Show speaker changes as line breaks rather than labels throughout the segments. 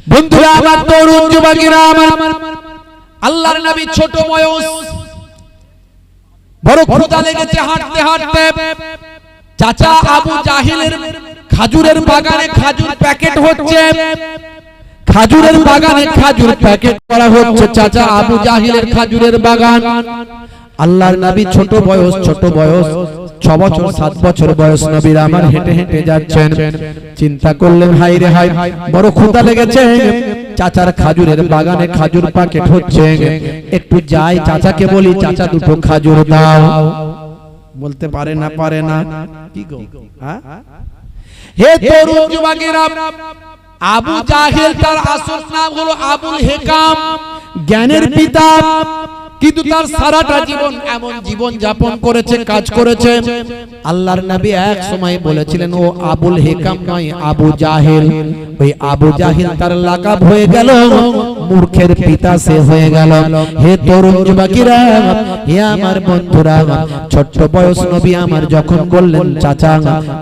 বন্ধুরা আমার, তরুণ যুবকেরা আমার, আল্লাহর নবী ছোট বয়স, বড় ক্ষুধা লেগেছে হাঁটতে হাঁটতে। চাচা আবু জাহিলের খাজুরের বাগানে খাজুর প্যাকেট হচ্ছে, খাজুরের বাগানে খাজুর প্যাকেট করা হচ্ছে। চাচা আবু জাহিলের খাজুরের বাগান। আল্লাহর নবী ছোট বয়স, 6 বছর 7 বছর বয়স নবীর আমার হেঁটে হেঁটে যাচ্ছেন। চিন্তা করলেন, হাই রে হাই, বড় ক্ষুধা লেগেছে, চাচার খাজুরের বাগানে খাজুর প্যাকেট হচ্ছে, একটু যাই চাচাকে বলি, চাচা দুটো খাজুর দাও। বলতে পারে না, পারে না, কি গো? হে তরুণ যুবকেরা, আবু জাহেল তার আসল নাম হলো আবুল হেকাম, জ্ঞানের পিতা। কিন্তু তার সারাটা জীবন এমন জীবন যাপন করেছে, কাজ করেছে। আল্লাহর নবী এক সময় বলেছিলেন, ও আবুল হেকাম নয়, আবু জাহেল। ওই আবু জাহেল তার লাকাব হয়ে গেল, মূর্খের পিতা সে হয়ে গেল। হে তরুণ যুবকেরা, হে আমার বন্ধুরা, ছোট্ট বয়স নবী আমার যখন বললেন, চাচা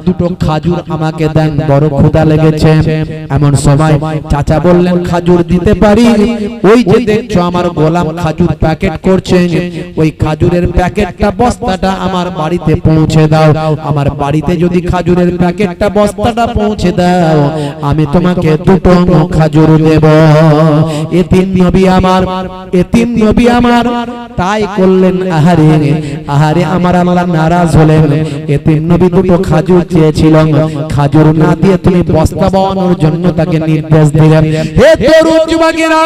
দুটো খাজুর আমাকে দেন, বড় ক্ষুধা লেগেছে। এমন সময় চাচা বললেন, খাজুর দিতে পারি, ওই যে দেখছো আমার গোলাম খাজুর প্যাকেট করছে, ওই খাজুরের প্যাকেটটা বস্তাটা আমার বাড়িতে পৌঁছে দাও। আমার বাড়িতে যদি খাজুরের প্যাকেটটা বস্তাটা পৌঁছে দাও, আমি তোমাকে দুটো খাজুর দেব। এতিম নবী আমার, এতিম নবী আমার তাই করলেন। আহারে আহারে, আমার আল্লাহ নারাজ হলেন। এতিম নবী দুটো খাজুর চেয়েছিল, খাজুর না দিয়ে তুমি বস্তা বানানোর জন্য তাকে নির্দেশ দিলেন। হে তরুণ যুবকেরা,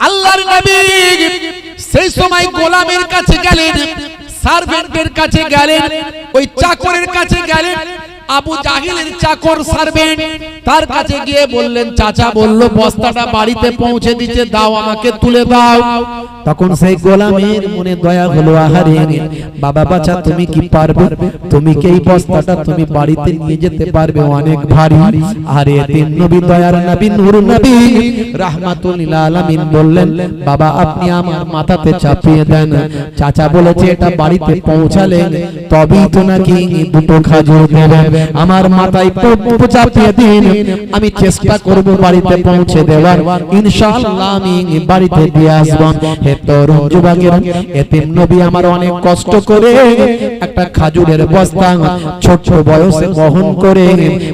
আল্লাহর নবী সেই সময় গোলামের কাছে গেলেন, সার্ভেন্টের কাছে গেলেন, ওই চাকরের কাছে গেলেন। আবু জাহিলের চাকর সার্ভেন্ট, তার কাছে গিয়ে বললেন, চাচা বলল বস্তাটা বাড়িতে পৌঁছে দিতে, দাও, আমাকে তুলে দাও। তখন সেই গোলামের মনে দয়া হলো, আহারে বাবা বাচ্চা, তুমি কি পারবে? তুমি কি এই বস্তাটা তুমি বাড়িতে নিয়ে যেতে পারবে? অনেক ভারী। আরে তিন নবী, দয়ার নবী, নূর নবী, রাহমাতুল লিল আলামিন বললেন, বাবা আপনি আমার মাথাতে চাপিয়ে দেন। চাচা বলেছে এটা বাড়িতে পৌঁছালে তবেই তো নাকি দুটো খাজুর দেবে। আমার মাথায় চাপিয়ে দিন, আমি চেষ্টা করব বাড়িতে পৌঁছে দেওয়ার, ইনশাআল্লাহ আমি বাড়িতে দিয়ে আসব। হে তরুণ যুবকেরা, এতিম নবী আমার অনেক কষ্ট করে একটা খাজুরের বস্তা ছোট বয়সে বহন করে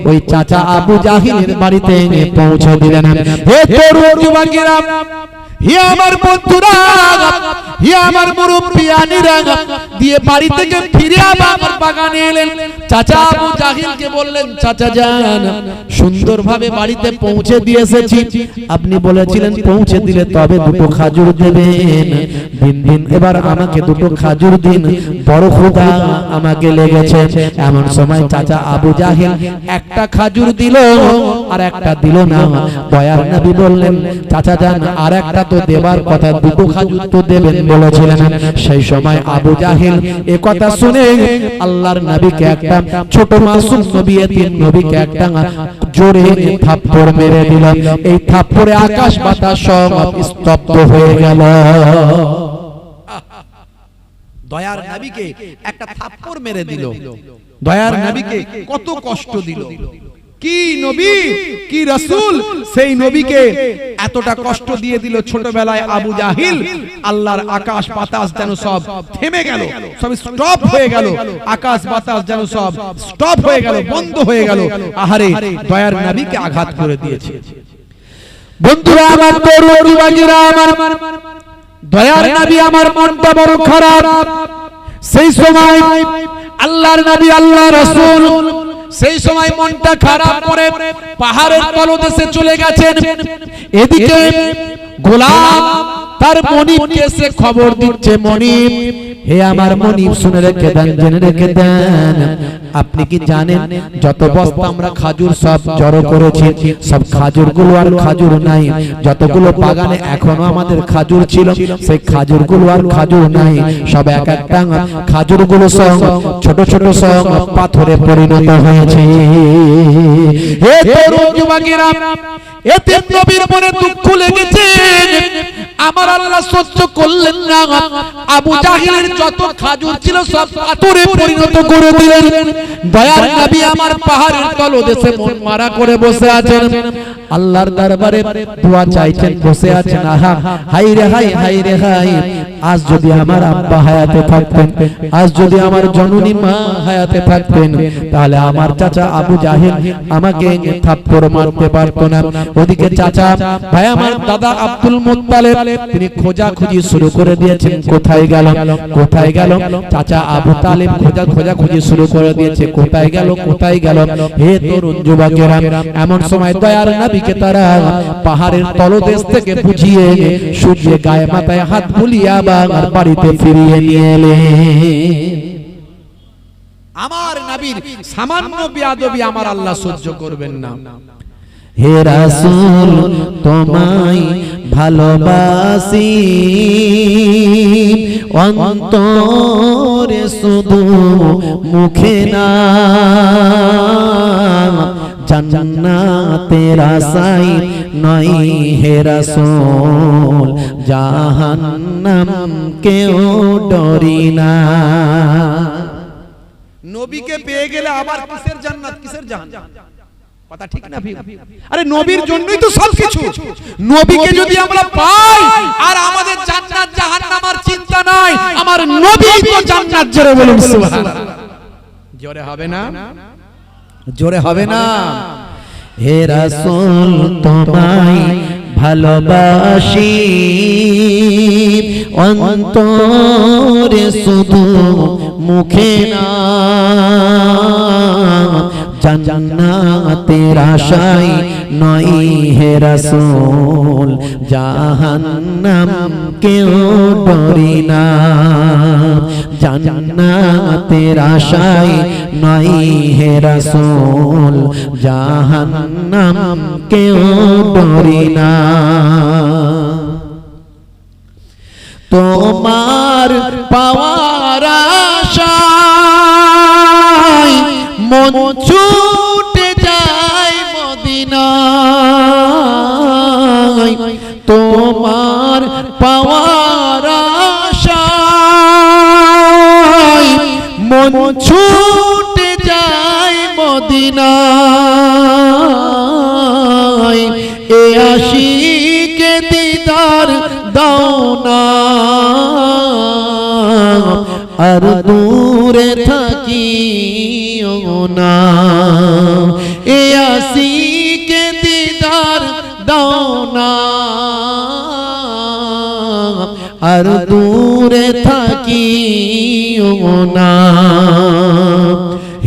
ওই চাচা আবু জাহিলের বাড়িতে পৌঁছে দিলেন। হে তরুণ যুবকেরা, হে আমার বন্ধুরা, হে আমার মুরব্বিয়ানিরা, দিয়ে বাড়ি থেকে ফিরে আবার বাগানে এলেন। চাচা আবু জাহিলকে বললেন, চাচা যান, সুন্দরভাবে বাড়িতে পৌঁছে দিয়ে এসেছি, আপনি বলেছিলেন পৌঁছে দিলে তবে দুটো খাজুর দেবেন। দিন দিন এবার আমাকে দুটো খাজুর দিন, বড় ক্ষুধা আমাকে লেগেছে। এমন সময় চাচা আবু জাহিল একটা খাজুর দিল আর একটা দিল না। দয়ার নবী বললেন, চাচা যান, আর একটা তো দেবার কথা, দুটো খাজুর তো দেবেন বলেছিলেন। সেই সময় আবু জাহিল এ কথা শুনে আল্লাহর নবীকে একটা ছোট মাসুম নবী, এতিম নবীকে একটা জোরে থাপ্পড় মেরে দিল। এই থাপ্পড়ে আকাশ বাতাস সব স্তব্ধ হয়ে গেল। দয়ার নবীকে একটা থাপ্পড় মেরে দিল, দয়ার নবীকে কত কষ্ট দিল। কি নবী, কি রাসূল, সেই নবীকে এতটা কষ্ট দিয়ে দিল ছোটবেলায় আবু জাহিল। আল্লাহর আকাশ বাতাস যেন সব থেমে গেল, সব স্টপ হয়ে গেল। আকাশ বাতাস যেন সব স্টপ হয়ে গেল, বন্ধ হয়ে গেল। আহারে, দয়ার নবীকে আঘাত করে দিয়েছে। বন্ধুরা আমার, তরুণ যুবকেরা আমার, দয়ার নবী আমার মনটা বড় খারাপ। সেই সময় আল্লাহর নবী, আল্লাহ রাসূল সেই সময় মনটা খারাপ করে পাহাড়ের তলদেশে চলে গেছেন। এদিকে গোলাম তার মনিবকে সে খবর দিচ্ছে, মনিব, হে আমার মনিব, শুনে রেখে দেন, জেনে রেখে দেন, আপনি কি জানেন যত বস্তা আমরা খাজুর সব জড়ো করেছি, সব খাজুরগুলো আর খাজুর নাই। যতগুলো বাগানে এখনো আমাদের খাজুর ছিল, সেই খাজুরগুলো আর খাজুর নাই। সব এক একটা খাজুরগুলো সব ছোট ছোট সব পাথরে পরিণত হয়েছে। হে তরুণ যুবকেরা, এতিম নবীর মনে দুঃখ লেগেছে। আমার আল্লাহ সহ্য করলেন না, আবু জাহিলের যত খাজুর ছিল সব পাথরে পরিণত করে দিলেন। দয়ার নবী আমার পাহাড়ের তলদেশে মন মারা করে বসে আছেন, আল্লাহর দরবারে দোয়া চাইছেন, বসে আছেন। আহা হাই রে হাই, হাই রে হাই, আজ যদি আমার আব্বা হায়াতে থাকতেন, আজ যদি আমার জননী মা হায়াতে থাকতেন, তাহলে আমার চাচা আবু জাহিল আমাকে থাপ্পড় মারতে পারতো না। ওদিকে চাচা ভাই আমার দাদা আব্দুল মুত্তালিব তিনি খোঁজাখুঁজি শুরু করে দিয়েছেন, কোথায় গেল কোথায় গেল। চাচা আবু তালিব খোঁজাখুঁজি শুরু করে দিয়েছে, কোথায় গেল কোথায় গেল। হে তরুণ যুবকেরা, এমন সময় দয়ার নবীকে তারা পাহাড়ের তলদেশ থেকে বুঝিয়ে সূর্যে গায়ে মাথায় হাত বুলিয়ে আবার বাড়িতে ফিরিয়ে নিয়ে এলেন। আমার নবীর সামান্য বেয়াদবি আমার আল্লাহ সহ্য করবেন না। হে রাসূল তোমায় ভালোবাসি, অন্তরে শুধু মুখে না, জান্নাতের আশায় নয় হে রাসূল, জাহান্নাম কেউ ডরি না। নবীকে পেয়ে গেলে আবার কিসের জান্নাত কিসের জাহান্নাম, কথা ঠিক না? আরে নবীর জন্যই তো সবকিছু। নবীকে যদি আমরা পাই আর আমাদের জান্নাত জাহান্নাম আর চিন্তা নাই, আমার নবী তো জান্নাত। জোরে বলুন সুবহানাল্লাহ। জোরে হবে না? জোরে হবে না? হে রাসূল তোমায় ভালোবাসি, অন্তরে শুধু মুখে না, জান্নাতের আশায় নয় হে রাসূল, জাহান্নাম কেউ ডরি না, জান্নাতের আশায় নয় হে রাসূল, জাহান্নাম কেউ ডরি না। তোমার পাওয়ার আশায় মন ছুটে যায় মদিনায়, তোমার পাওয়ার আশায় মন ছুটে যায় মদিনায়, এ আশিকে দিদার দাও না, আর দূরে থাকিও না, এ আশিকে দিদার দাও না, আর দূরে থাকিও না।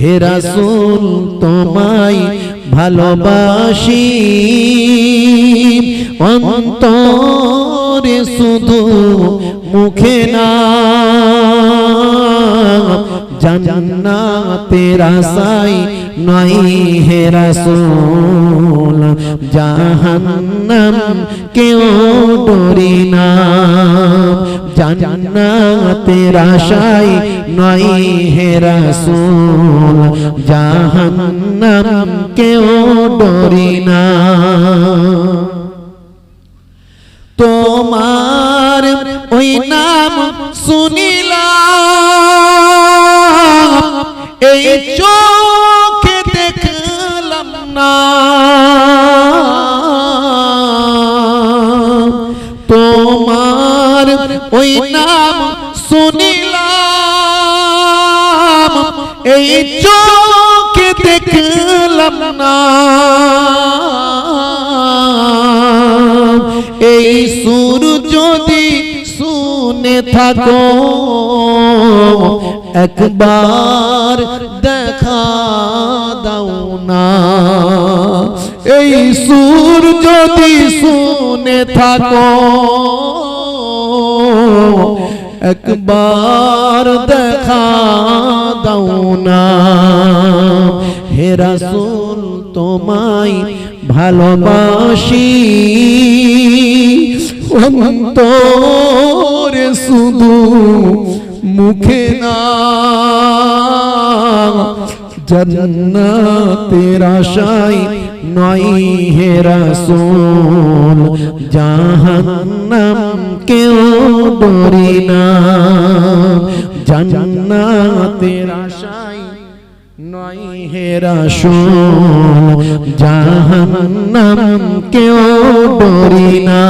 হে রাসূল তোমায় ভালোবাসি, অন্তরে শুধু মুখে না, জান্নাতের আশায় নয় হে রাসূল, জাহান্নাম কেউ ডরি না, জান্নাতের আশায় নয় হে রাসূল, জাহান্নাম কেউ ডরি না। তোমার ওই নাম শুনিলাম, এই চোখে দেখলাম না, তোমার ওই নাম শুনিলাম, এই চোখে দেখলাম না, এই সুর যদি শুনে থাকো একবার দেখা দাও না, এই সুর যদি শুনে থাকো একবার দেখা দাও না। হে রাসূল তোমায় ভালোবাসি, অন্তরে শুধু মুখে না, জান্নাতের আশায় নয় হে রাসূল জাহান্নাম কেউ ডরি না জান্নাতের আশায় নয় হে রাসূল জাহান্নাম কেউ ডরি না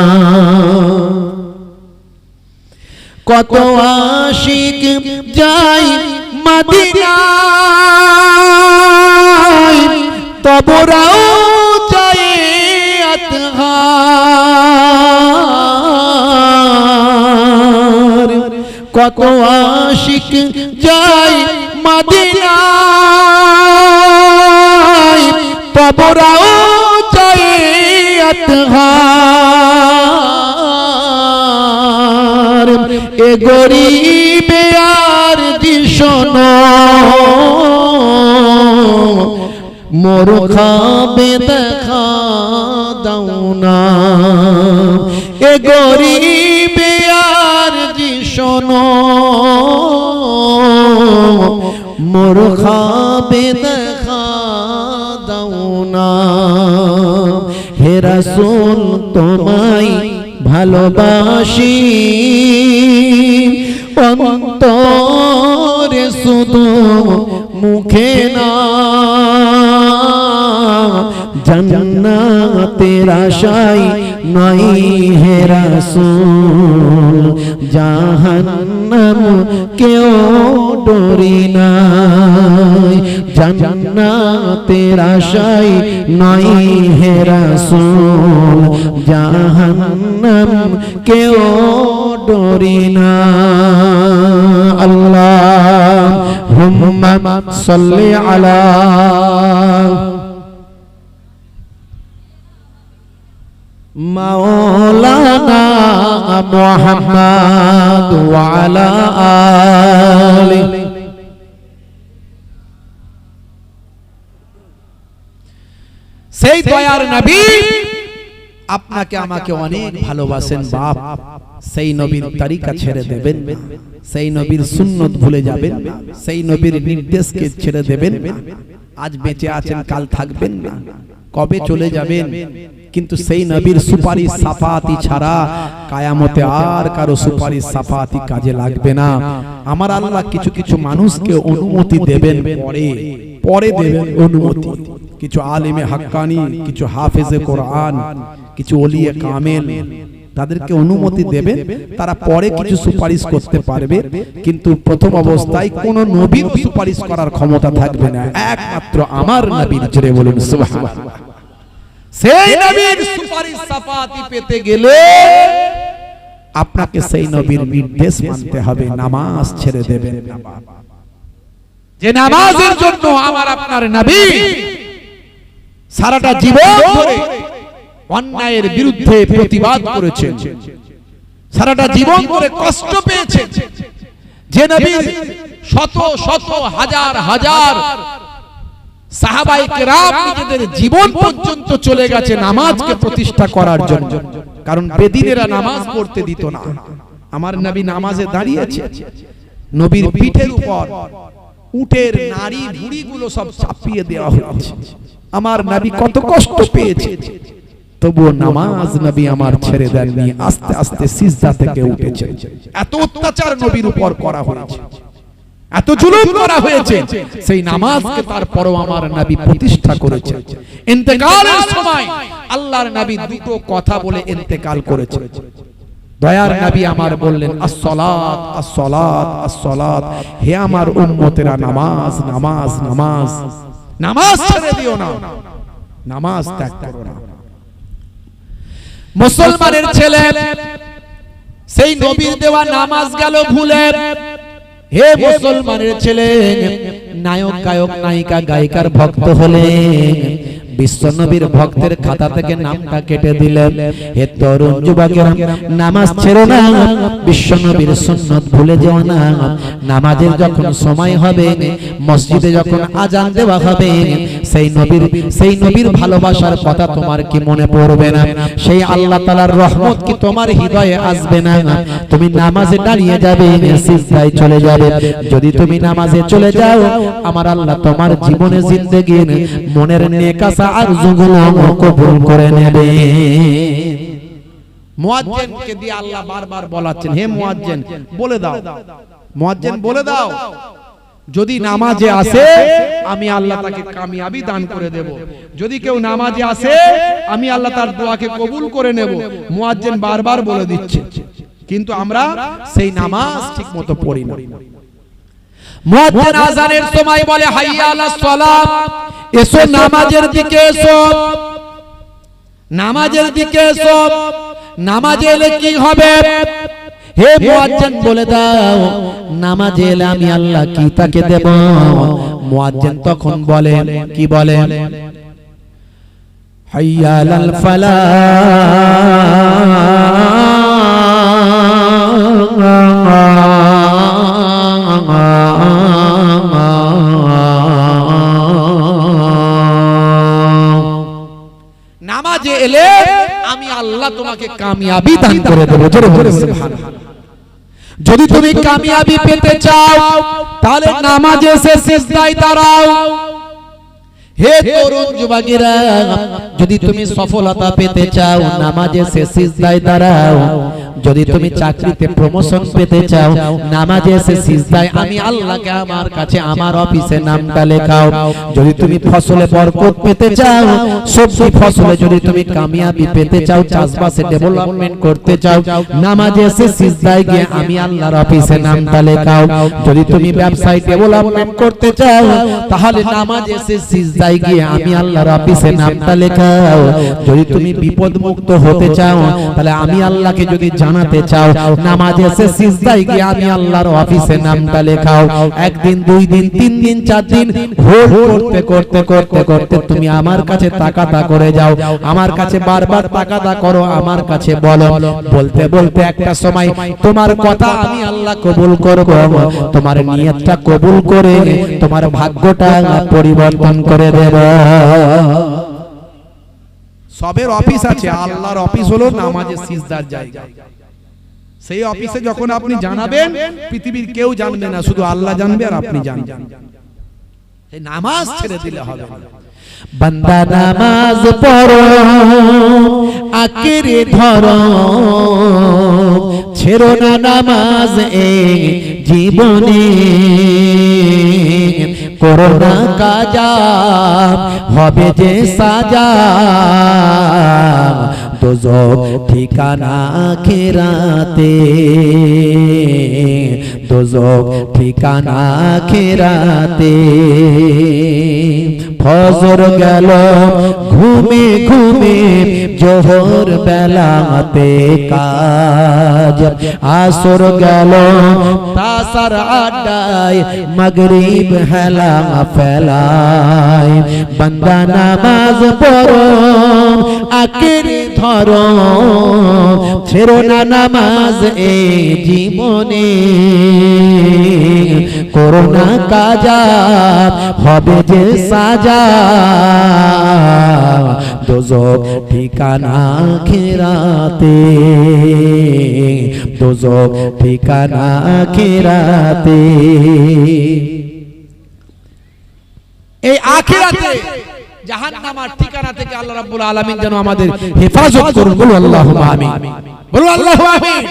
কত আশিক যাই মদিনায় তবরাও যায় আতহার কত আশিক যাই মদিনায় তবরাও যায় আতহার এ গরিবে আর দিশন মোর খাবে দেখা দাও না এ গরিবে আর দিশন মোর খাবে দেখা দাও না হে রাসূল তোমায় ভালোবাসি অন্তরে শুধু মুখে না জান্নাতের আশায় নয় হে রাসূল জাহান্নাম কেউ ডরি না জান্নাতের আশায় নয় হে রাসূল জাহান্নাম কেউ ডরি না আল্লাহুম্মা সাল্লি আলা মাওলানা মুহাম্মদ ওয়া আলা আলিহি সেই দয়ার নবী আপনাকে আমাকে অনেক ভালোবাসেন বাপ সেই নবীর তরিকা ছেড়ে দেবেন সেই নবীর সুন্নত ভুলে যাবেন সেই নবীর নির্দেশকে ছেড়ে দেবেন আজ বেঁচে আছেন কাল থাকবেন না কবে চলে যাবেন কিন্তু সেই নবীর সুপারিশ সাফাতি ছাড়া কিয়ামতে আর কারো সুপারিশ সাফাতি কাজে লাগবে না আমার আল্লাহ কিছু কিছু মানুষকে অনুমতি দেবেন পরে দেবেন অনুমতি কিছু আলেমে হাক্কানি কিছু হাফেজে কোরআন কিছু ওলিয়ে কামেল তাদেরকে অনুমতি দেবেন তারা পরে কিছু সুপারিশ করতে পারবে কিন্তু প্রথম অবস্থায় কোন নবীর সুপারিশ করার ক্ষমতা থাকবে না একমাত্র আমার নবীর জোরে বলুন সুবহানাল্লাহ সেই নবীর সুপারিশ সাফাতি পেতে গেলে আপনাকে সেই নবীর নির্দেশ মানতে হবে নামাজ ছেড়ে দেবেন না যে নামাজের জন্য আমার আপনার নবী সারাটা জীবন ধরে অন্যায়ের বিরুদ্ধে প্রতিবাদ করেছেন সারাটা জীবন ধরে কষ্ট পেয়েছেন যে নবী শত শত হাজার হাজার সাহাবায়ে কেরাম নিজেদের জীবন পর্যন্ত চলে গেছে নামাজকে প্রতিষ্ঠা করার জন্য কারণ বেদিনেরা নামাজ পড়তে দিত না আমার নবী নামাজে দাঁড়িয়েছে নবীর পিঠের উপর উটের নাড়ি ভুঁড়িগুলো সব চাপিয়ে দেওয়া হয়েছে আমার নবী কত কষ্ট পেয়েছে তবুও নামাজ নবী আমার ছেড়ে দেননি আস্তে আস্তে সিজদা থেকে উঠেছে এত অত্যাচার নবীর উপর করা হয়েছে এত জুলুম করা হয়েছে সেই নামাজকে তারপরও আমার নবী প্রতিষ্ঠা করেছে ইন্তেকালের সময় আল্লাহর নবী দুটো কথা বলে ইন্তেকাল করেছে দয়ার নবী আমার বললেন আসসালাত আসসালাত আসসালাত হে আমার উম্মতেরা নামাজ নামাজ নামাজ নামাজ ছেড়ে দিও না নামাজ ত্যাগ করো না মুসলমানের ছেলে সেই নবীর দেওয়া নামাজ গেল ভুলে হে মুসলমানের ছেলে নায়ক গায়ক নায়িকা গায়িকার ভক্ত হলে বিশ্বনবীর ভক্তের খাতা থেকে নামটা কেটে দিলেন হে তরুণ যুবকেরা নামাজ ছেড়ো না বিশ্বনবীর সুন্নাত ভুলে যেও না নামাজের যখন সময় হবে মসজিদে যখন আজান দেওয়া হবে সেই নবীর ভালোবাসার কথা তোমার কি মনে পড়বে না সেই আল্লাহ তাআলার রহমত কি তোমার হৃদয়ে আসবে না তুমি নামাজে দাঁড়িয়ে যাবে সিজদায় চলে যাবে যদি তুমি নামাজে চলে যাও আমার আল্লাহ তোমার জীবনে জিন্দেগির মনের নেক আশা আরজুগুলো কবুল করে নেবে। মুয়াজ্জিনকে দিয়ে আল্লাহ বারবার বলাচ্ছেন, হে মুয়াজ্জিন বলে দাও, মুয়াজ্জিন বলে দাও, যদি নামাজে আসে আমি আল্লাহ তাকে কামিয়াবি দান করে দেব। যদি কেউ নামাজে আসে আমি আল্লাহ তার দোয়াকে কবুল করে নেব। মুয়াজ্জিন বারবার বলে দিচ্ছে, কিন্তু আমরা সেই নামাজ ঠিকমতো পড়ি না। মুয়াজ্জিন আযানের সময় বলে হাইয়া আলাস সালাত, এসো নামাজের দিকে এসো, নামাজের দিকে এসো। নামাজে এলে কি হবে? হে মুয়াজ্জিন বলে দাও, নামাজে এলে আমি আল্লাহ কি তাকে দেব? মুয়াজ্জিন তখন বলে, কি বলে? হাইয়া আলাল নামাজে এলে আমি আল্লাহ তোমাকে কামিয়াবি দান করে দেব। জোরে বলে সুবহানাল্লাহ। যদি তুমি কামিয়াবি পেতে চাও তাহলে নামাজে এসে সিজদায় দাঁড়াও। হে তরুণ যুবকেরা, যদি তুমি সফলতা পেতে চাও নামাজে এসে সিজদায় দাঁড়াও। যদি তুমি চাকরিতে প্রমোশন পেতে চাও নামাজে এসে সিজদায় আমি আল্লাহকে আমার কাছে আমার অফিসে নামটা লেখাও। যদি তুমি ফসলে বরকত পেতে চাও, সবজি ফসলে যদি তুমি কামিয়াবি পেতে চাও, চাষবাসে ডেভেলপমেন্ট করতে চাও, নামাজে এসে সিজদায় গিয়ে আমি আল্লাহর অফিসে নামটা লেখাও। যদি তুমি ব্যবসায় ডেভেলপমেন্ট করতে চাও তাহলে নামাজে এসে সিজদায় গিয়ে আমি আল্লাহর অফিসে নামটা লেখাও। যদি তুমি বিপদ মুক্ত হতে চাও তাহলে আমি আল্লাহকে যদি জানাতে চাও নামাজে এসে সিজদায় গিয়ে আমি আল্লাহর অফিসে নামটা লেখাও। একদিন, দুই দিন, তিন দিন, চার দিন হোল্ড করতে করতে করতে করতে তুমি আমার কাছে তাকাতা করে যাও, আমার কাছে বারবার তাকাতা করো, আমার কাছে বলো, বলতে বলতে একটা সময় তোমার কথা আমি আল্লাহ কবুল করব। তোমার নিয়তটা কবুল করে তোমার ভাগ্যটা পরিবর্তন করে দেব। সবের অফিস আছে, আল্লাহর অফিস হলো নামাজে সিজদার জায়গা। সেই অফিসে যখন আপনি জানাবেন পৃথিবীর কেউ জানবে না, শুধু আল্লাহ জানবে আর আপনি জানবেন। এই নামাজ ছেড়ে দিলে হবে না। বান্দা নামাজ পড়ো, আঁকড়ে ধরো, ছেড়ো না নামাজ এই জীবনে। করোনা কাজা হবে যে সাজা, দোজখ ঠিকানা আখিরাতে, দোজখ ঠিকানা আখিরাতে। ফজর গেল ঘুমে ঘুমে, জোহর বেলাতে কাজ, আসর গেল তাসার আড্ডায়, মাগরিব হেলা ফেলায়। বান্দা নামাজ পড়ো, আঁকড়ে ধরো, ছেড়ো না নামাজ এই জীবনে। করোনা কাজা হবে যে সাজা, দোজখ ঠিকানা আখিরাতে, দোজখ ঠিকানা আখিরাতে। এই আখিরাতে জাহান্নামের ঠিকানা থেকে আল্লাহ রাব্বুল আলামিন যেন আমাদের হেফাজত করুন। বলুন আল্লাহুম্মা আমিন, বলুন আল্লাহুম্মা আমিন।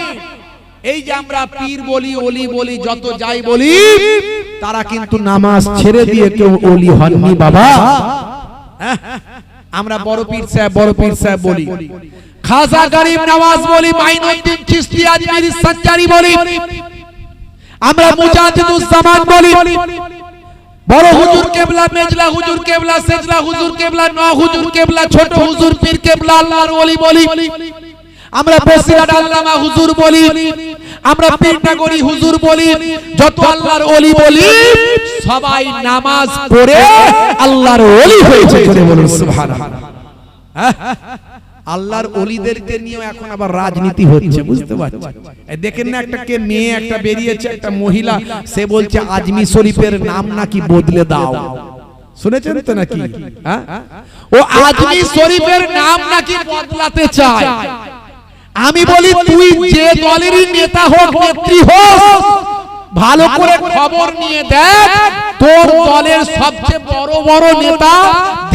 এই যে আমরা পীর বলি, ওলি বলি, যত যাই বলি, তারা কিন্তু নামাজ ছেড়ে দিয়ে কেউ ওলি হননি বাবা। আমরা বড় পীর সাহেব, বড় পীর সাহেব বলি, খাজা গরিব নওয়াজ বলি, মাইনুদ্দিন চিশতি আজমিরি সঞ্জারি বলি, আমরা মুজাদ্দিদুজ জামান বলি, বড় হুজুর কেবলা, মেজলা হুজুর কেবলা, সেজলা হুজুর কেবলা, ন হুজুর কেবলা, ছোট হুজুর পীর কেবলা, আল্লাহর ওলি বলি, আমরা বসিরহাট আল্লামা হুজুর বলি, আমরা পীরনগরী হুজুর বলি, যত আল্লাহর ওলি বলি, সবাই নামাজ পড়ে আল্লাহর ওলি হয়েছে। জোরে বলুন সুবহানাল্লাহ। আল্লাহর ওলিদেরকে নিয়ে এখন আবার রাজনীতি হচ্ছে, বুঝতে পারছেন? দেখেন না, একটা কে মেয়ে একটা বেরিয়েছে, একটা মহিলা, সে বলছে আজমি শরীফের নাম নাকি বদলে দাও। শুনেছেন তো নাকি? ও আজমি শরীফের নাম নাকি বদলাতে চায়। আমি বলি তুই যে দলেরই নেতা হোক, নেত্রী হোক, ভালো করে খবর নিয়ে দেখ, তোর দলের সবচেয়ে বড় বড় নেতা,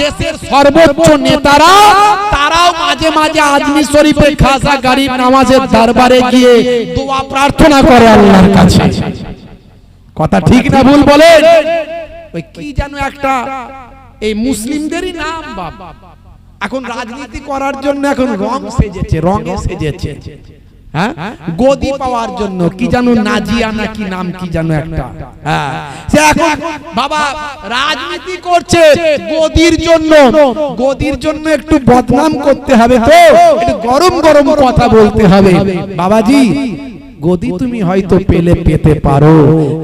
দেশের সর্বোচ্চ নেতারা, তারাও মাঝে মাঝে আজমি শরীফে খাজা গরিব নওয়াজের দরবারে গিয়ে দোয়া প্রার্থনা করে আল্লাহর কাছে। কথা ঠিক না ভুল বলেন? ওই কি জানো একটা এই মুসলিমদেরই নাম বাবা, এখন রাজনীতি করার জন্য এখন রঙে সেজেছে, হ্যাঁ, গদি পাওয়ার জন্য কি জানো নাজিয়া নাকি নাম কি জানো একটা, হ্যাঁ, সে এখন বাবা রাজনীতি করছে গদির জন্য একটু বদনাম করতে হবে, তো একটু গরম গরম কথা বলতে হবে। বাবাজি, গদি তুমি হয়তো পেতে পারো,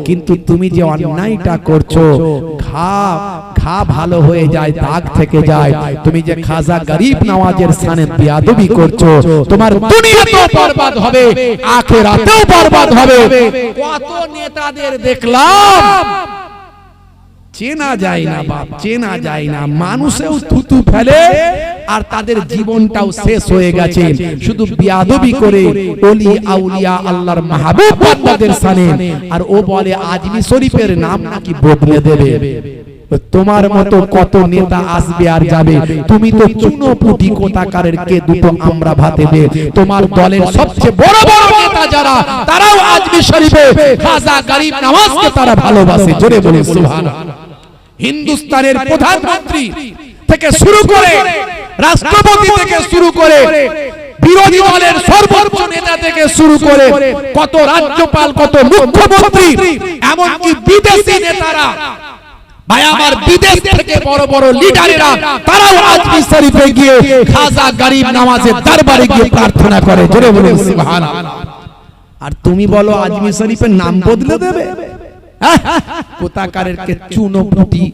কিন্তু তুমি যে অন্যায়টা করছো, ঘা ভালো হয়ে যায়, দাগ থেকে যায়। তুমি যে খাজা গরিব নওয়াজের সানে বেয়াদবি করছো, তোমার দুনিয়াতেও বরবাদ হবে, আখিরাতেও বরবাদ হবে। কত নেতাদের দেখলাম চেনা যায় না বাপ, চেনা যায় না, মানুষেও থুতু ফেলে আর তাদের জীবনটাও শেষ হয়ে গেছে শুধু বেয়াদবি করে ওলি আউলিয়া আল্লাহর মাহবুব বান্দাদের সানে। আর ও বলে আজমি শরীফের নাম নাকি বদলে দেবে। তোমার মতো কত নেতা আসবে আর যাবে, তুমি তো চুনোপুটি কোথাকারের কে দুটো আমরা ভাতে দে। তোমার দলের সবচেয়ে বড় বড় নেতা যারা, তারাও আজমি শরীফে খাজা গরিব নওয়াজকে তারা ভালোবাসে। জোরে বলে সুবহানাল্লাহ। হিন্দুস্তানের প্রধানমন্ত্রী থেকে শুরু করে, রাষ্ট্রপতি থেকে শুরু করে, বিরোধী দলের সর্বোচ্চ নেতা থেকে শুরু করে, কত রাজ্যপাল, কত মুখ্যমন্ত্রী, এমনকি বিদেশি নেতারা, ভাই আমার বিদেশ থেকে বড় বড় লিডারেরা, তারাও আজমি শরীফে গিয়ে খাজা গরিব নওয়াজের দরবারে গিয়ে প্রার্থনা করে। জোরে বলুন সুবহানাল্লাহ। আর তুমি বলো আজমি শরীফের নাম বদলে দেবে? কোথাকারের কে চুনোপুটি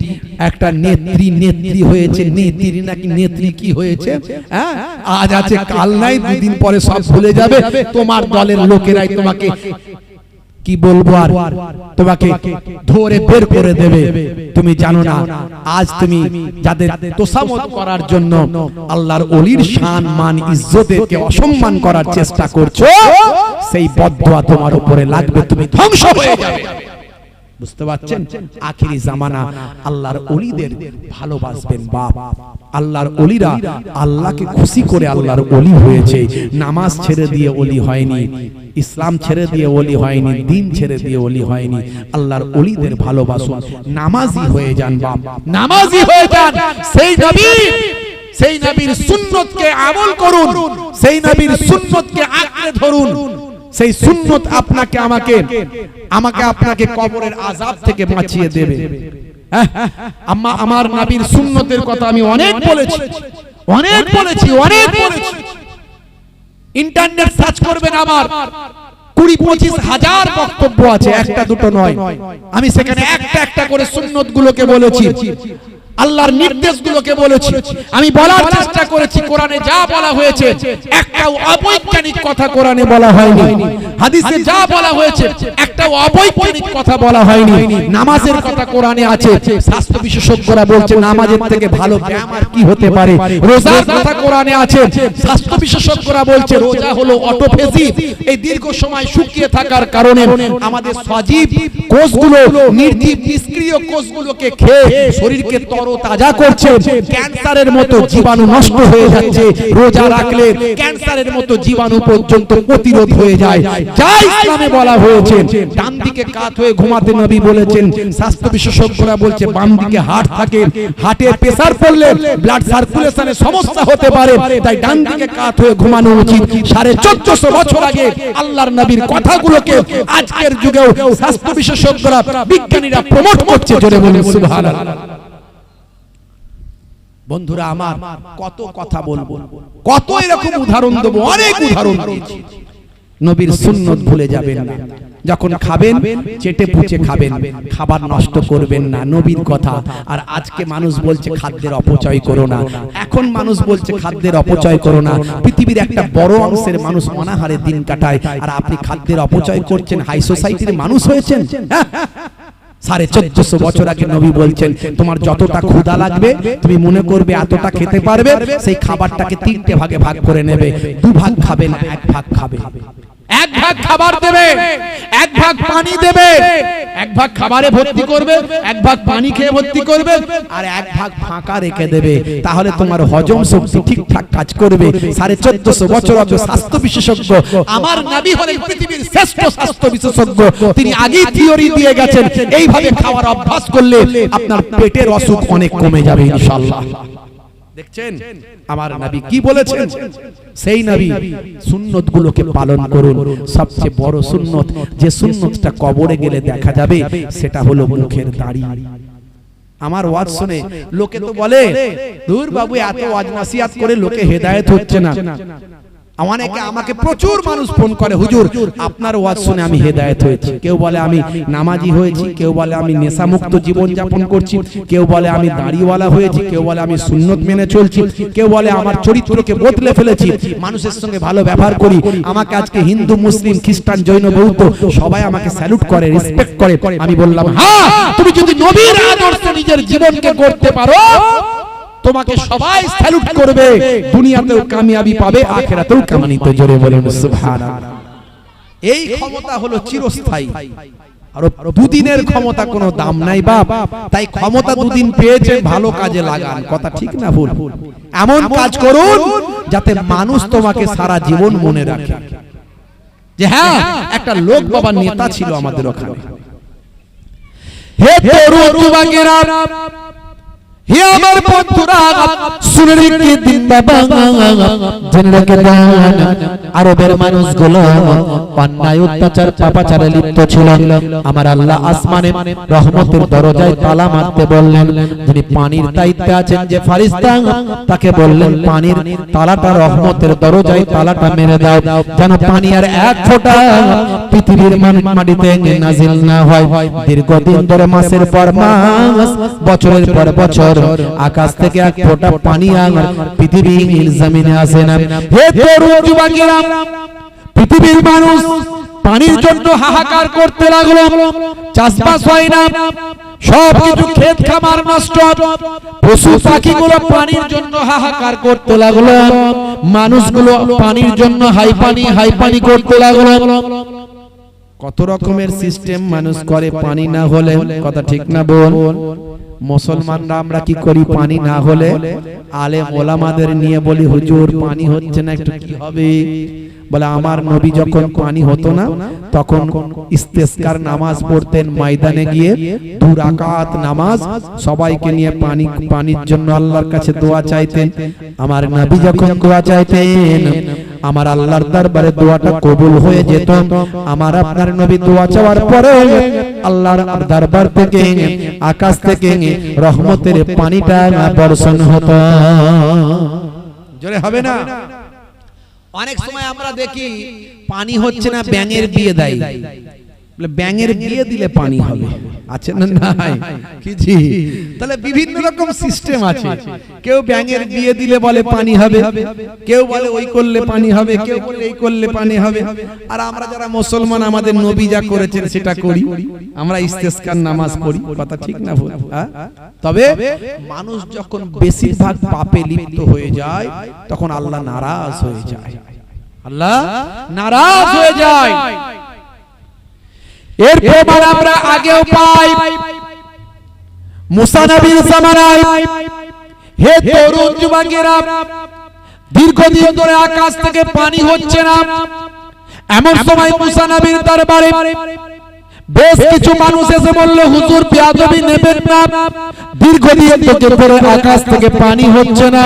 একটা নেত্রী হয়েছে, নেত্রী নাকি নেত্রী কি হয়েছে, আজ আছে কাল নাই, দুদিন পরে সব ভুলে যাবে। তোমার দলের লোকেরাই তোমাকে কি বলবো আর তোমাকে ধরে বের করে দেবে। তুমি জানো না আজ তুমি যাদের তোষামত করার জন্য আল্লাহর ওলির শান মান ইজ্জতকে অসম্মান করার চেষ্টা করছো, সেই বদদুয়া তোমার উপরে লাগবে, তুমি ধ্বংস হয়ে যাবে। বুঝতে পারছেন? আখিরি জামানা আল্লাহর ওলিদের ভালোবাসবেন বাপ। আল্লাহর ওলিরা আল্লাহকে খুশি করে আল্লাহর ওলি হয়েছে। নামাজ ছেড়ে দিয়ে ওলি হয়নি, ইসলাম ছেড়ে দিয়ে ওলি হয়নি, দিন ছেড়ে দিয়ে ওলি হয়নি। আল্লাহর ওলিদের ভালোবাসুন, নামাজি হয়ে যান বাপ, নামাজি হয়ে যান। সেই নবীর সুন্নতকে আমল করুন, সেই নবীর সুন্নতকে আঁকড়ে ধরুন। সেই সুন্নত আপনাকে আপনাকে কবরের আযাব থেকে বাঁচিয়ে দেবে। আমার নবীর সুন্নতের কথা আমি অনেক বলেছি। ইন্টারনেট সার্চ করবেন, আমার 20-25 হাজার বক্তব্য আছে, একটা দুটো নয়। আমি সেখানে একটা একটা করে সুন্নত গুলোকে বলেছি, আল্লাহর নির্দেশগুলোকে বলেছি। আমি বলার চেষ্টা করেছি কোরআনে যা বলা হয়েছে একটাও অবৈজ্ঞানিক কথা কোরআনে বলা হয়নি, হাদিসে যা বলা হয়েছে একটাও অবৈজ্ঞানিক কথা বলা হয়নি। নামাজের কথা কোরআনে আছে, স্বাস্থ্য বিশেষজ্ঞরা বলছে নামাজের থেকে ভালো ব্যায়াম আর কি হতে পারে। রোজার কথা কোরআনে আছে, স্বাস্থ্য বিশেষজ্ঞরা বলছে রোজা হলো অটোফেজি, এই দীর্ঘ সময় শুকিয়ে থাকার কারণে আমাদের সজীব কোষগুলো নির্জীব নিষ্ক্রিয় কোষগুলোকে খেয়ে শরীরকে তাজা করছে। ক্যান্সারের মতো জীবাণু নষ্ট হয়ে যাচ্ছে, রোজা রাখলে ক্যান্সারের মতো জীবাণু পর্যন্ত প্রতিরোধ হয়ে যায়। যা ইসলামে বলা হয়েছে, ডান দিকে কাত হয়ে ঘুমাতে নবী বলেছেন। স্বাস্থ্য বিশেষজ্ঞরা বলছে বাম দিকে হার্ট থাকে, হার্টের প্রেসার পড়লে ব্লাড সার্কুলেশনে সমস্যা হতে পারে, তাই ডান দিকে কাত হয়ে ঘুমানো উচিত। 1450 বছর আগে আল্লাহর নবীর কথাগুলোকে আজকের যুগেও স্বাস্থ্য বিশেষজ্ঞরা, বিজ্ঞানীরা প্রমোট করছে। জোরে বলুন সুবহানাল্লাহ। বন্ধুরা আমার, কত কথা বলবো, কত এরকম উদাহরণ দেবো, অনেক উদাহরণ দিয়েছি। নবীর সুন্নত ভুলে যাবেন না। যখন খাবেন চেটে পুচে খাবেন, খাবার নষ্ট করবেন না, নবীর কথা। আর আজকে মানুষ বলছে খাদ্যের অপচয় করো না, এখন মানুষ বলছে খাদ্যের অপচয় করো না। পৃথিবীর একটা বড় অংশের মানুষ অনাহারে দিন কাটায়, আর আপনি খাদ্যের অপচয় করছেন। হাই সোসাইটির মানুষ হয়েছেন। 1450 বছর আগে নবী বলছেন তোমার যতটা ক্ষুধা লাগবে তুমি মনে করবে এতটা খেতে পারবে, সেই খাবারটাকে 3টে ভাগে ভাগ করে নেবে। 2 ভাগ খাবে না, 1 ভাগ খাবে। এক ভাগ খাবার দেবে, এক ভাগ পানি দেবে, এক ভাগ খাবারে ভর্তি করবে, এক ভাগ পানি খেয়ে ভর্তি করবে, আর এক ভাগ ফাঁকা রেখে দেবে। তাহলে তোমার হজম শক্তি ঠিকঠাক কাজ করবে। 1450 বছর আগে স্বাস্থ্য বিশেষজ্ঞ আমার নবী হলেন পৃথিবীর শ্রেষ্ঠ স্বাস্থ্য বিশেষজ্ঞ। তিনি আগেই থিওরি দিয়ে গেছেন এইভাবে খাওয়ার অভ্যাস করলে আপনার পেটের অসুখ অনেক কমে যাবে ইনশাআল্লাহ। দেখছেন আমার নবী কি বলেছেন? সেই নবী সুন্নত গুলোকে পালন করুন। সবচেয়ে বড় সুন্নত, যে সুন্নতটা কবরে গেলে দেখা যাবে, সেটা হলো মুখের দাড়ি। আমার ওয়াজ শুনে লোকে তো বলে, দূর বাবু এত ওয়াজ নসিহত করে লোকে হেদায়েত হচ্ছে না। আমাকে প্রচুর মানুষ ফোন করে, হুজুর আপনার ওয়াজ শুনে আমি হেদায়েত হয়েছি। কেউ বলে আমি নামাজি হয়েছি, কেউ বলে আমি নেশামুক্ত জীবন যাপন করছি, কেউ বলে আমি দাড়িওয়ালা হয়েছি, কেউ বলে আমি সুন্নত মেনে চলছি, কেউ বলে আমার চরিত্রকে বদলে ফেলেছি, মানুষের সঙ্গে ভালো ব্যবহার করি। আমাকে আজকে হিন্দু, মুসলিম, খ্রিস্টান, জৈন, বৌদ্ধ সবাই আমাকে স্যালুট করে, রেসপেক্ট করে। আমি বললাম, হ্যাঁ, তুমি যদি নবীর আদর্শে নিজের জীবনকে গড়তে পারো, তোমাকে সবাই স্যালুট করবে, দুনিয়াতেও কামিয়াবি পাবে, আখিরাতেও কামানি। তো জোরে বলুন সুবহানাল্লাহ। এই ক্ষমতা হলো চিরস্থায়ী, আর দুদিনের ক্ষমতা কোনো দাম নাই বাপ। তাই ক্ষমতা দুদিন পেয়েছে, ভালো কাজে লাগান। কথা ঠিক না ভুল? এমন কাজ করুন যাতে মানুষ তোমাকে সারা জীবন মনে রাখে যে হ্যাঁ, একটা লোক বাবা নেতা ছিল আমাদের ওখানে। হে তরুণ যুবকেরা, হে আমার বন্ধুরা, শুনে রেখে দিন বাবা, জেনে রেখে দেন, আরবের মানুষগুলো অন্যায়, অত্যাচার, পাপাচারে লিপ্ত ছিল। আমার আল্লাহ আসমানে রহমতের দরজায় তালা মারতে বললেন। যিনি পানির দায়িত্বে আছেন, যে ফেরেশতা, তাকে বললেন পানির তালাটা, রহমতের দরজায় তালাটা মেরে দাও, যেন পানি আর এক ফোঁটা পৃথিবীর মাটিতে নাজিল না হয়। দীর্ঘদিন ধরে, মাসের পর মাস, বছরের পর বছর আকাশ থেকে এক ফোঁটা পানি আর পৃথিবীর জমিনে আসে না। হে তরুণ যুবকেরা, পৃথিবীর মানুষ পানির জন্য হাহাকার করতে লাগলো। চাষবাস হয় না, সবকিছু ক্ষেত খামার নষ্ট, পশু পাখিগুলো পানির জন্য হাহাকার করতে লাগলো, মানুষগুলো পানির জন্য হাই পানি করতে লাগলো। কত রকমের সিস্টেম মানুষ করে পানি না হলে। কথা ঠিক না বল? মুসলমানরা আমরা কি করি? পানি না হলে আলেম ওলামাদের নিয়ে বলি, হুজুর পানি হচ্ছে না, একটু কি হবে? বলে আমার নবী যখন পানি হতো না, তখন ইস্তেসকার নামাজ পড়তেন ময়দানে গিয়ে, 2 রাকাত নামাজ, সবাইকে নিয়ে পানির জন্য আল্লাহর কাছে দোয়া চাইতেন। আমার নবী যখন দোয়া চাইতেন, আমার আল্লাহর দরবারে দোয়াটা কবুল হয়ে যেত। আমার আপনার নবী দোয়া চাওয়ার পরে আল্লাহর দরবার থেকে, আকাশ থেকে রহমতের পানিটা বর্ষণ হতো। জোরে হবে না? অনেক সময় আমরা দেখি পানি হচ্ছে না, ব্যাঙের বিয়ে দেয়। ব্যাঙের বিয়ে দিলে পানি হবে, আছে না নাই? তাহলে বিভিন্ন রকম সিস্টেম আছে। কেউ ব্যাঙের বিয়ে দিলে বলে পানি হবে, কেউ বলে ওই করলে পানি হবে, কেউ বলে এই করলে পানি হবে। আর আমরা যারা মুসলমান, আমাদের নবী যা করেছেন সেটা করি, আমরা ইস্তেসকার নামাজ পড়ি। কথা ঠিক না ভুল? তবে মানুষ যখন বেশিরভাগ পাপে লিপ্ত হয়ে যায়, তখন আল্লাহ নারাজ হয়ে যায়। আল্লাহ নারাজ হয়ে যায়। এর প্রমাণ আমরা আগেও পাই মুসা নবীর জামানায়। হে তরুণ যুবকেরা, দীর্ঘদিন ধরে আকাশ থেকে পানি হচ্ছে না, এমন সময় মুসা নবীর দরবারে বেশ কিছু মানুষ এসে বলল, হুজুর বেয়াদবি নেবেন না, দীর্ঘদিন ধরে আকাশ থেকে পানি হচ্ছে না,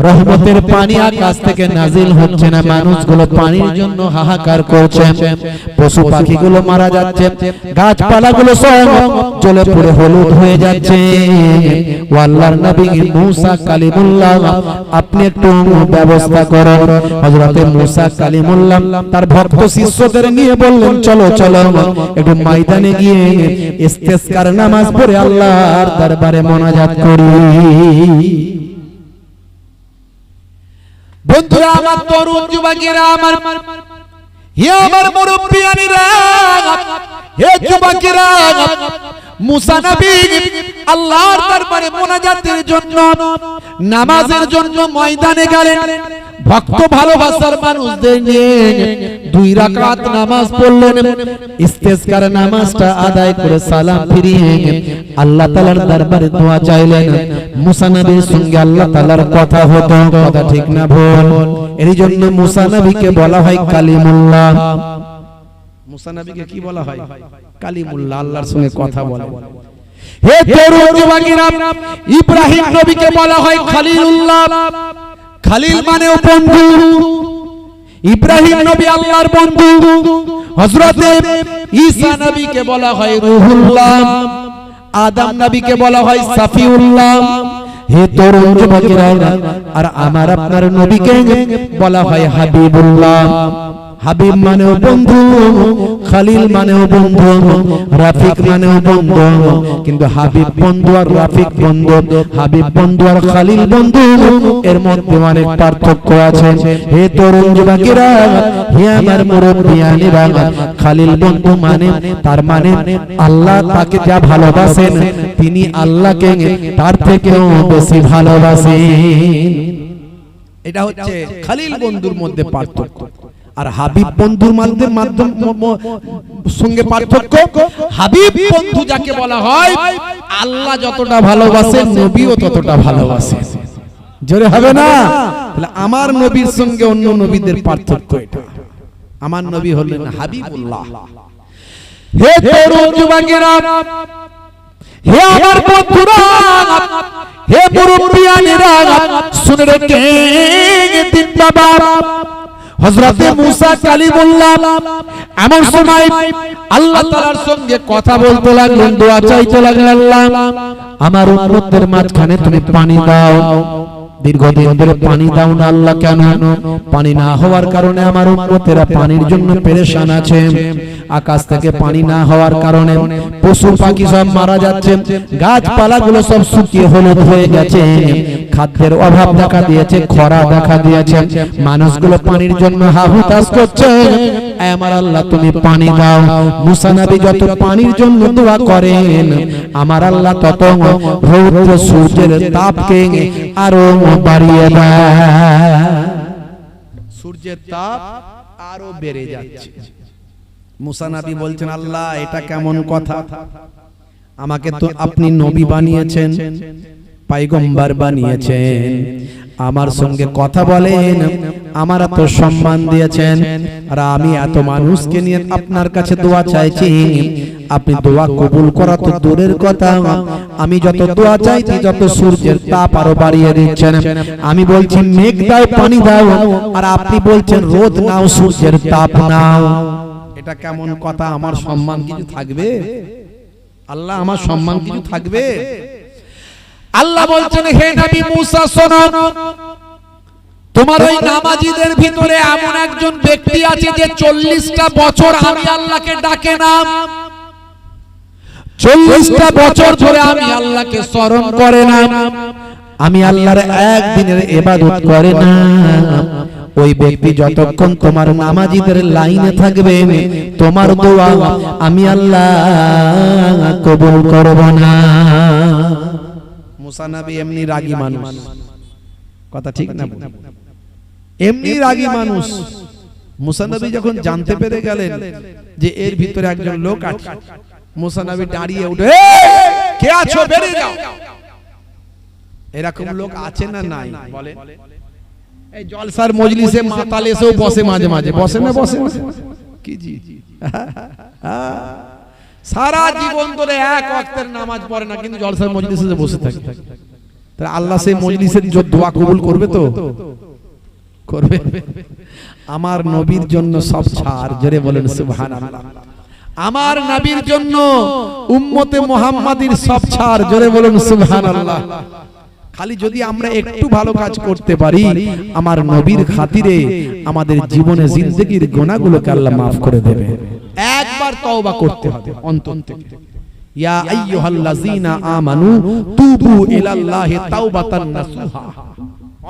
রহমতের পানি আকাশ থেকে নাজিল হচ্ছে না, মানুষগুলো পানির জন্য হাহাকার করছে, পশু পাখিগুলো মারা যাচ্ছে, গাছপালাগুলো সব জ্বলে পুড়ে হলুদ হয়ে যাচ্ছে। ও আল্লাহর নবী মুসা কালিমুল্লাহ, আপনি একটু ব্যবস্থা করুন। হযরত মুসা কালিমুল্লাহ তার ভক্ত শিষ্যদের নিয়ে বললেন, চলো চলো একটু ময়দানে গিয়ে ইস্তেসকার নামাজ পড়ে আল্লাহর দরবারে মোনাজাত করি। বন্ধুরা আমার, তরুণ যুবকেরা আমার, হে আমার মুরব্বিয়ানিরা, হে যুবকেরা, মুসা নবী আল্লাহর দরবারে মোনাজাতের জন্য, নামাজের জন্য ময়দানে গেলেন। ভক্ত ভালোবাসার মানুষদের নিয়ে 2 রাকাত নামাজ পড়লেন। ইস্তেসকার নামাজটা আদায় করে সালাম ফিরিয়ে আল্লাহ তাআলার দরবারে দোয়া চাইলেন। মুসা নবীর সঙ্গে আল্লাহ তাআলার কথা হতো, কথা ঠিক না ভুল? এরই জন্য মুসা নবীকে বলা হয় কালিমুল্লাহ। মুসা নবীকে কি বলা হয়? কালিমুল্লাহ, আল্লাহর সঙ্গে কথা বলে। হে তরুণ যুবকেরা, ইব্রাহিম নবীকে বলা হয় খলিলুল্লাহ। খলিল মানে বন্ধু। ইব্রাহিম নবী আল্লাহর বন্ধু। হযরতে ঈসা নবীকে বলা হয় রূহুল্লাহ। আদম নবীকে বলা হয় সাফিউল্লাহ। হে তরুণ যুবকেরা, আর আমার আপনার নবীকে বলা হয় হাবিবুল্লাহ। হাবিব মানেও বন্ধু, খলিল মানেও বন্ধু, রাফিক মানেও বন্ধু। কিন্তু হাবিব বন্ধু আর রাফিক বন্ধু, হাবিব বন্ধু আর খলিল বন্ধু, এর মধ্যে অনেক পার্থক্য আছে। হে তরুণ যুবকেরা, হে আমার মুরব্বিয়ানেরা, খলিল বন্ধু মানে তার মানে আল্লাহ তাকে যা ভালোবাসেন তিনি আল্লাহকে তার থেকেও বেশি ভালোবাসেন। এটা হচ্ছে খলিল বন্ধুর মধ্যে পার্থক্য। আর হাবিব বন্ধুর সঙ্গে পার্থক্য, হাবিব বন্ধু যাকে বলা হয় আল্লাহ যতটা ভালোবাসেন নবীও ততটা ভালোবাসেন। জোরে হবে না? তাহলে আমার নবীর সঙ্গে অন্য নবীদের পার্থক্য এটা। আমার নবী হলেন হাবিবুল্লাহ। হে তরুণ যুবকেরা, হে আমার বন্ধুরা, হে মুরব্বিয়ানেরা, শুনে রেখে দিন বাবা, হযরতে মুসা কালিমুল্লাহ এমন সময় আল্লাহ তাআলার সঙ্গে কথা বলতে লাগলেন, দোয়া চাইতে লাগলেন, আল্লাহ আমার উম্মতের মাঝখানে তুমি পানি দাও। দীর্ঘদিন ধরে পানি দাও না আল্লাহ, কেন? পানি না হওয়ার কারণে আমার উম্মতেরা পানির জন্য পেরেশান আছে। আকাশ থেকে পানি না হওয়ার কারণে পশু পাখি সব মারা যাচ্ছে, গাছপালাগুলো সব শুকিয়ে হলুদ হয়ে গেছে, খাদ্যের অভাব দেখা দিয়েছে, খরা দেখা দিয়েছে, মানুষগুলো পানির জন্য হাহুতাশ করছে। আমার আল্লাহ তুমি পানি দাও। মুসা নবী যত পানির জন্য দোয়া করেন, আমার আল্লাহ তত রৌদ্র সূর্যের তাপকে আরো বাড়িয়ে দেয়। সূর্যের তাপ আরো বেড়ে যাচ্ছে। মুসা নবী বলছেন, আল্লাহ এটা কেমন কথা? আমাকে তো আপনি নবী বানিয়েছেন, পয়গম্বর বানিয়েছেন, আমার সঙ্গে কথা বলেন, আমার এত সম্মান দিয়েছেন, আর আমি এত মানুষকে নিয়ে আপনার কাছে দোয়া চাইছি, আপনি দোয়া কবুল করা তো দূরের কথা, আমি যত দোয়া চাইছি যত সূর্যের তাপ আরো বাড়িয়ে দিচ্ছেন। আমি বলছি মেঘ দাও, পানি দাও, আর আপনি বলছেন রোদ নাও, সূর্যের তাপ নাও। এটা কেমন কথা? আমার সম্মান কিছু থাকবে? আল্লাহ আমার সম্মান কিছু থাকবে? আল্লাহ বলছেন, হে নবী মুসা শোনো, তোমার ওই নামাজীদের ভিতরে এমন একজন ব্যক্তি আছে যে 40টা বছর আমি আল্লাহকে ডাকে না, 40টা বছর ধরে আমি আল্লাহকে স্মরণ করে না, আমি আল্লাহর একদিনের ইবাদত করে না। ওই ব্যক্তি যতক্ষণ তোমার নামাজীদের লাইনে থাকবে, তোমার দোয়া আমি আল্লাহ কবুল করব না। মুসা নবী এমনি রাগী মানুষ, কথা ঠিক না? এমনি রাগী মানুষ। মুসা নবী যখন জানতে পেরে গেলেন যে এর ভিতরে একজন লোক আছে, মুসা নবী দাঁড়িয়ে উঠে, কে আছো বেরিয়ে যাও। এরকম লোক আছে না নাই? বলে এই জলসার মজলিসে মাতাল এসেও বসে, মাঝে মাঝে বসে না? বসে কি জি, সারা জীবন ধরে এক ওয়াক্তের নামাজ পড়ে না, কিন্তু জলসার মজলিসে বসে থাকে। তাহলে আল্লাহ সেই মজলিসের দোয়া কবুল করবে তো? করবে। আমার নবীর জন্য সব ছাড়, জোরে বলেন সুবহানাল্লাহ। আমার নবীর জন্য উম্মতে মুহাম্মাদির সব ছাড়, জোরে বলেন সুবহানাল্লাহ। খালি যদি আমরা একটু ভালো কাজ করতে পারি, আমার নবীর খাতিরে আমাদের জীবনে জিন্দেগির গুনাহগুলোকে আল্লাহ মাফ করে দেবে। একবার তওবা করতে হবে অন্তর থেকে। ইয়া আইয়ুহাল্লাযীনা আমানু তুবু ইলাল্লাহি তাওবাতান নাসুহা,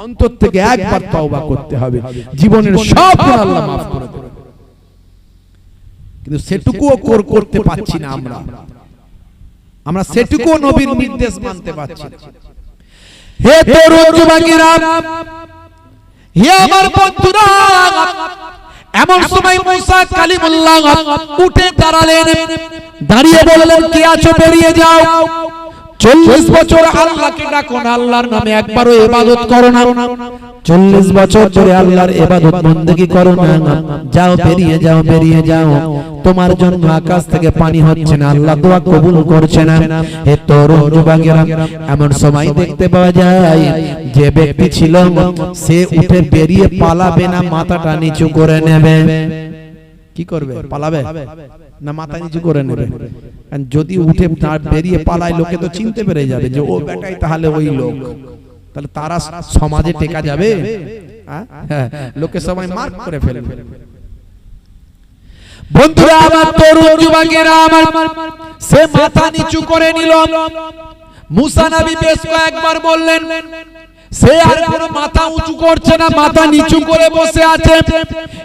অন্তর থেকে একবার তওবা করতে হবে, জীবনের সব গুনাহ আল্লাহ মাফ করে দেবে। কিন্তু সেটুকুও করতে পাচ্ছি না আমরা সেটুকুও নবীর নির্দেশ মানতে পারছি না। হে তরুণ যুবকেরা, হে আমার বন্ধুরা, এমন সময় মুসা কালিমুল্লাহ উঠে দাঁড়ালেন, দাঁড়িয়ে বললেন, কে আছো বেরিয়ে যাও। 40 বছর আল্লাহকে ডাকো না, আল্লাহর নামে একবারও ইবাদত করো না, 40 বছর ধরে আল্লাহর ইবাদত বন্দেগী করো না, যাও বেরিয়ে যাও, বেরিয়ে যাও। তোমার জন্য আকাশ থেকে পানি হচ্ছে না, আল্লাহ দোয়া কবুল করছে না। হে তরুণ যুবকেরা, এমন সময় দেখতে পাওয়া যায় যে ব্যক্তি ছিল সে উঠে বেরিয়ে পালাবে না, মাথাটা নিচু করে নেবে। কি করবে? পালাবে না মাথা নিচু করে নেবে? কারণ যদি উঠে বেরিয়ে পালায়, লোকে তো চিনতে পেরে যাবে যে ও বেটাই তাহলে ওই লোক, তাহলে তারা সমাজে টেকা যাবে, লোকে সবাই মার্ক করে ফেলবে। বন্ধুরা আমার, তরুণ যুবকেরা আমার, সে মাথা নিচু করে নিল। মুসা নবী বেশ কয়েকবার বললেন, সে আর কোনো মাথা উঁচু করছে না, মাথা নিচু করে বসে আছে।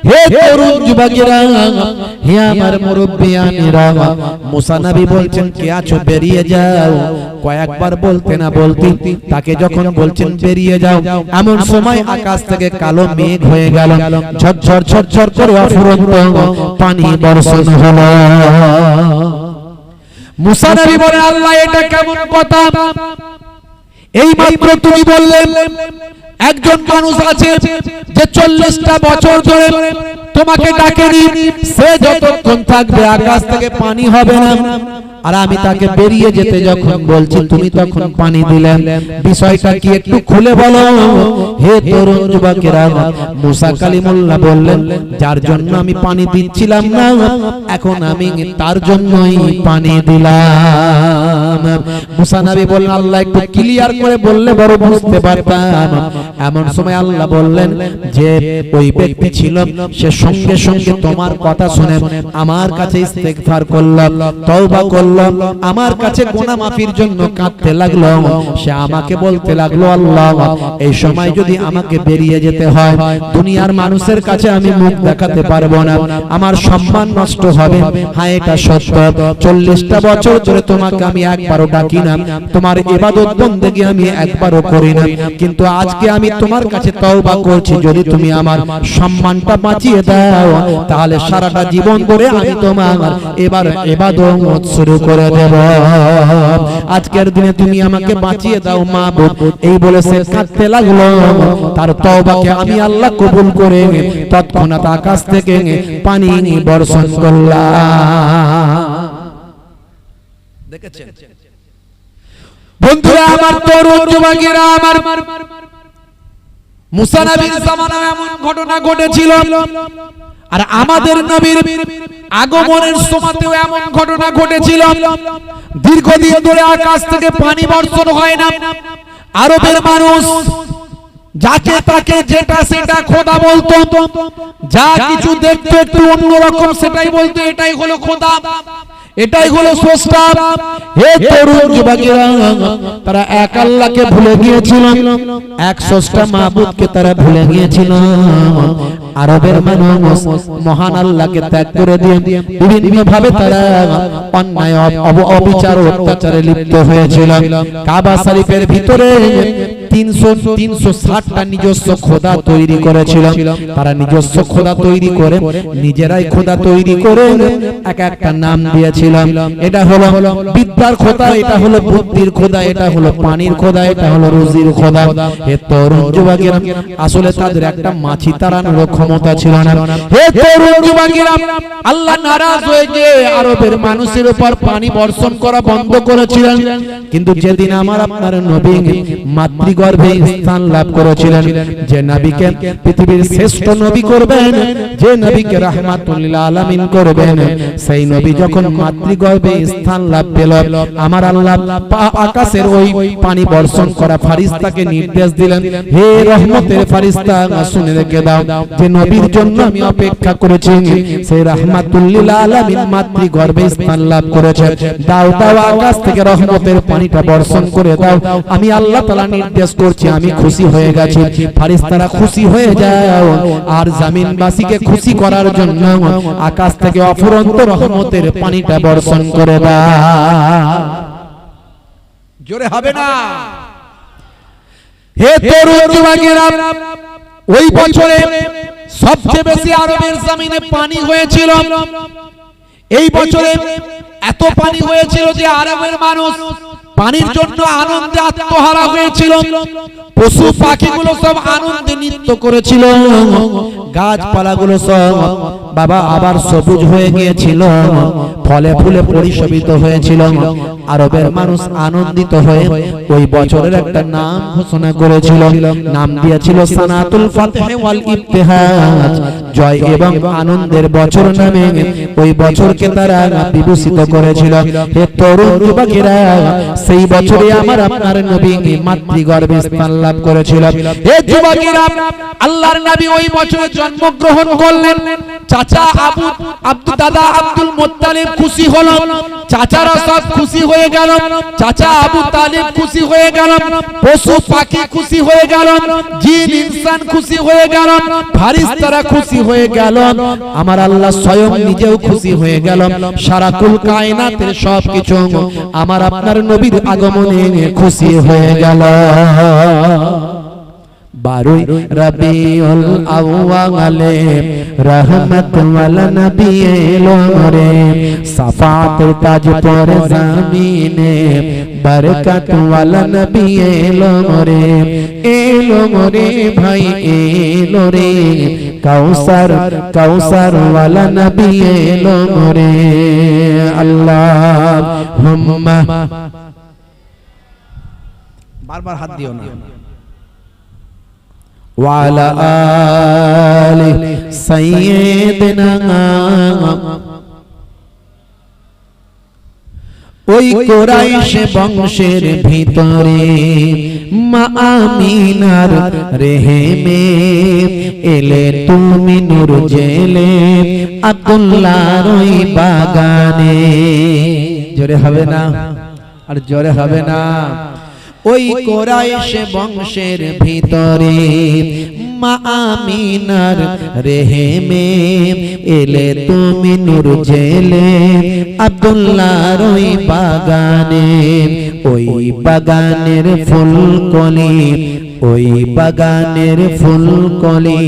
হে তরুণ যুবকেরা, হে আমার মুরব্বিয়ানেরা, মুসা নবী বলছেন, কে আছো বেরিয়ে যাও। কয়েকবার বলতে না বলতে তাকে যখন বলছেন বেরিয়ে যাও, এমন সময় আকাশ থেকে কালো মেঘ হয়ে গেল, ঝরঝর ঝরঝর করে অফুরন্ত পানি বর্ষণ হলো। মুসা নবী বলেন, আল্লাহ এটা কেমন কথা? এই মাত্র তুমি বললেন একজন মানুষ আছে যে 40টা বছর ধরে তোমাকে ডাকেনি, সে যতক্ষণ থাকবে আকাশ থেকে পানি হবে না। আর আমি তাকে বেরিয়ে যেতে যখন বলছি, তুমি তখন পানি দিলেন, বিষয়টা কি একটু খুলে বলো। হে তরুণ যুবকেরা, মুসা কালিমুল্লাহ বললেন, যার জন্য আমি পানি দিচ্ছিলাম না, এখন আমি তার জন্যই পানি দিলাম। মুসা নবী বললেন, আল্লাহ একটু ক্লিয়ার করে বললে বড় বুঝতে পারতাম। এমন সময় আল্লাহ বললেন যে ওই ব্যক্তি ছিল, সে সঙ্গে সঙ্গে তোমার কথা শুনে আমার কাছে ইস্তেগফার করল, তওবা করল, আমার কাছে গুনাহ মাফির জন্য কাঁদতে লাগলো। সে আমাকে বলতে লাগলো, আল্লাহ এই সময় যদি আমাকে বেরিয়ে যেতে হয়, দুনিয়ার মানুষের কাছে আমি মুখ দেখাতে পারবো না, আমার সম্মান নষ্ট হবে। হ্যাঁ, এটা সত্য, 40টা বছর ধরে তোমাকে আমি একবারও ডাকি না, তোমার ইবাদত বন্দেগী আমি একবারও করি না, কিন্তু আজকে আমি তোমার কাছে তওবা করছি, যদি তুমি আমার সম্মানটা বাঁচিয়ে দাও, তাহলে সারাটা জীবন ধরে আমি তোমার এবার ইবাদত শুরু করে দেব। আজকের দিনে তুমি আমাকে বাঁচিয়ে দাও মাবুদ, এই বলে সে কাঁদতে লাগলো। তার তওবাকে আমি আল্লাহ কবুল করে তৎক্ষণাৎ আকাশ থেকে পানি বর্ষণ করলাম। দেখেছেন বন্ধুরা আমার, তরুণ যুবকেরা আমার, মুসা নবীর জামানায় এমন ঘটনা ঘটেছিল, আর আমাদের নবীর আগমনের সময়তেও এমন ঘটনা ঘটেছিল। দীর্ঘদিন ধরে আকাশ থেকে পানি বর্ষণ হয় না। আরবের মানুষ যাকে তাকে যেটা সেটা খোদা বলতো, যা কিছু দেখতে একটু অন্যরকম সেটাই বলতো, এটাই হলো খোদা, এটাই হলো স্রষ্টা। হে তরুণ যুবকেরা, তারা এক আল্লাহকে ভুলে গিয়েছিল, এক স্রষ্টা মাবুদকে তারা ভুলে গিয়েছিল। আরবের মানুষ মহান আল্লাহকে ত্যাগ করে দিয়ে বিভিন্ন ভাবে তারা অন্যায় অবিচার অত্যাচারে লিপ্ত হয়েছিল। কাবা শরীফের ভিতরে 360টা নিজস্ব খোদা তৈরি করেছিল। তারা নিজস্ব খোদা তৈরি করে নিজেরাই খোদা তৈরি করে এক একটা নাম দিয়েছিল। এটা হলো বিদ্যার খোদা, এটা হলো বুদ্ধির খোদা, এটা হলো পানির খোদা, এটা হলো রুজির খোদা। হে তরুণ যুবকেরা, আসলে তাদের একটা মাছি তাড়ানোর ক্ষমতা ছিল না। হে তরুণ যুবকেরা, আল্লাহ নারাজ হয়ে গিয়ে আরবের মানুষের উপর পানি বর্ষণ করা বন্ধ করেছিলেন। কিন্তু যেদিন আমার আপনার নবী মাতৃগর্ভে স্থান লাভ করেছিলেন, যে নবীকে পৃথিবীর শ্রেষ্ঠ নবী করবেন, যে নবীকে রাহমাতুল লিল আলামিন করবেন, সেই নবী যখন মাতৃগর্ভে স্থান লাভ পেল, আমার আল্লাহ আকাশের ওই পানি বর্ষণ করা ফেরেশতাকে নির্দেশ দিলেন, হে রহমতের ফেরেশতা, শুনে রেখে দাও, যে নবীর জন্য আমি অপেক্ষা করেছি, সেই রাহমাতুল লিল আলামিন মাতৃগর্ভে স্থান লাভ করেছে, দাও দাও আকাশ থেকে রহমতের পানিটা বর্ষণ করে দাও। আমি আল্লাহ তাআলা নির্দেশ করছি, আমি খুশি হয়ে গেছি। ফেরেশতারা খুশি হয়ে যাও, আর জমিনবাসীকে খুশি করার জন্য আকাশ থেকে অফুরন্ত রহমতের পানিটা বর্ষণ করে দাও। জোরে হবে না? হে তরুণ যুবকেরা, ওই বছরে সবচেয়ে বেশি আরবের জমিনে পানি হয়েছিল। এই বছরে এত পানি হয়েছিল যে আরবের মানুষ পানির জন্য আনন্দে আত্মহারা হয়েছিল। পশু পাখিগুলো সব আনন্দে নৃত্য করেছিল, গাছপালাগুলো সব বাবা আবার সবুজ হয়ে গিয়েছিল, ফলে ফুলে পরিশোভিত হয়েছিল। আরবের মানুষ আনন্দিত হয়ে ওই বছরের একটা নাম ঘোষণা করেছিল, নাম দিয়েছিল সানাতুল ফাতহ ওয়াল ইবতিহাজ, জয় এবং আনন্দের বছর নামে ওই বছরকে তারা বিভূষিত করেছিল। হে তরুণ যুবকেরা, সেই বছরে আমার আপনার নবী মাতৃগর্ভে স্থান লাভ করেছিল। হে যুবকেরা, আল্লাহর নবী ওই বছরে জন্মগ্রহণ করলেন। চাচা দাদা আব্দুল মুত্তালিব খুশি হলো, চাচারা সব খুশি হয়ে গেল, চাচা আবু তালিব খুশি হয়ে গেল, পশু পাখি খুশি হয়ে গেল, জিন ইনসান খুশি হয়ে গেল, ফারিস্তারা খুশি হয়ে গেল, আমার আল্লাহ স্বয়ং নিজেও খুশি হয়ে গেল। সারা কুল কায়নাতের সবকিছু আমার আপনার নবীর আগমনে খুশি হয়ে গেল। 12 রবিউল আউয়ালে রহমত ওয়ালা নবী এলো রে, সাফাতের তাজ পর জমিনে বরকত ওয়ালা নবী এলো রে, এলো রে ভাই এলো রে, কাউসার ওয়ালা নবী এলো রে। আল্লাহুম্মা, বারবার হাত দিও না। ওয়ালা আলি সাইয়্যিদিনা, ওই কুরাইশ বংশের ভিতরে মা আমিনার রেহেমে এলে তুমি নূর জেলে আব্দুল্লাহর ওই বাগানে। জোরে হবে না, আর জোরে হবে না। ওই কুরাইশ বংশের ভিতরে মা আমিনার রেহেমে এলে তুমি নূর জেলে আব্দুল্লাহর ওই বাগানে। ওই বাগানের ফুলকলি, ওই বাগানের ফুলকলি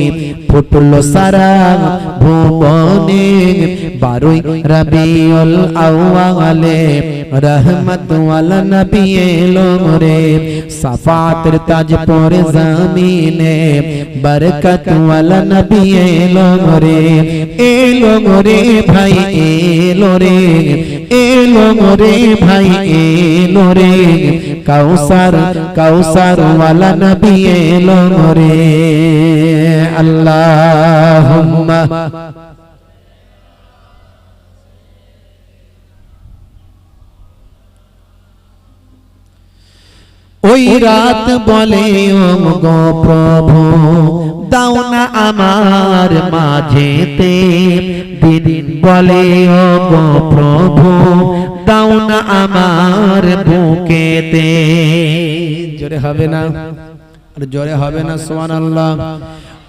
ফুটলো সারা ভুবনে। 12 রবিউল আউয়ালে রহমত ওয়ালা নবী এলো রে, সাফাতের তাজ পর জমিনে বরকত ওয়ালা নবী এলো রে, এলো রে ভাই এলো রে, এলো রে ভাই এলো রে, কাউসার ওয়ালা নবী এলো রে। আল্লাহুম্মা, ওই রাত বলে ও গো প্রভু দাও না আমার মাঝেতে, দিন বলে ও গো প্রভু দাও না আমার বুকেতে। জোরে হবে না, আর জোরে হবে না সুবহানাল্লাহ।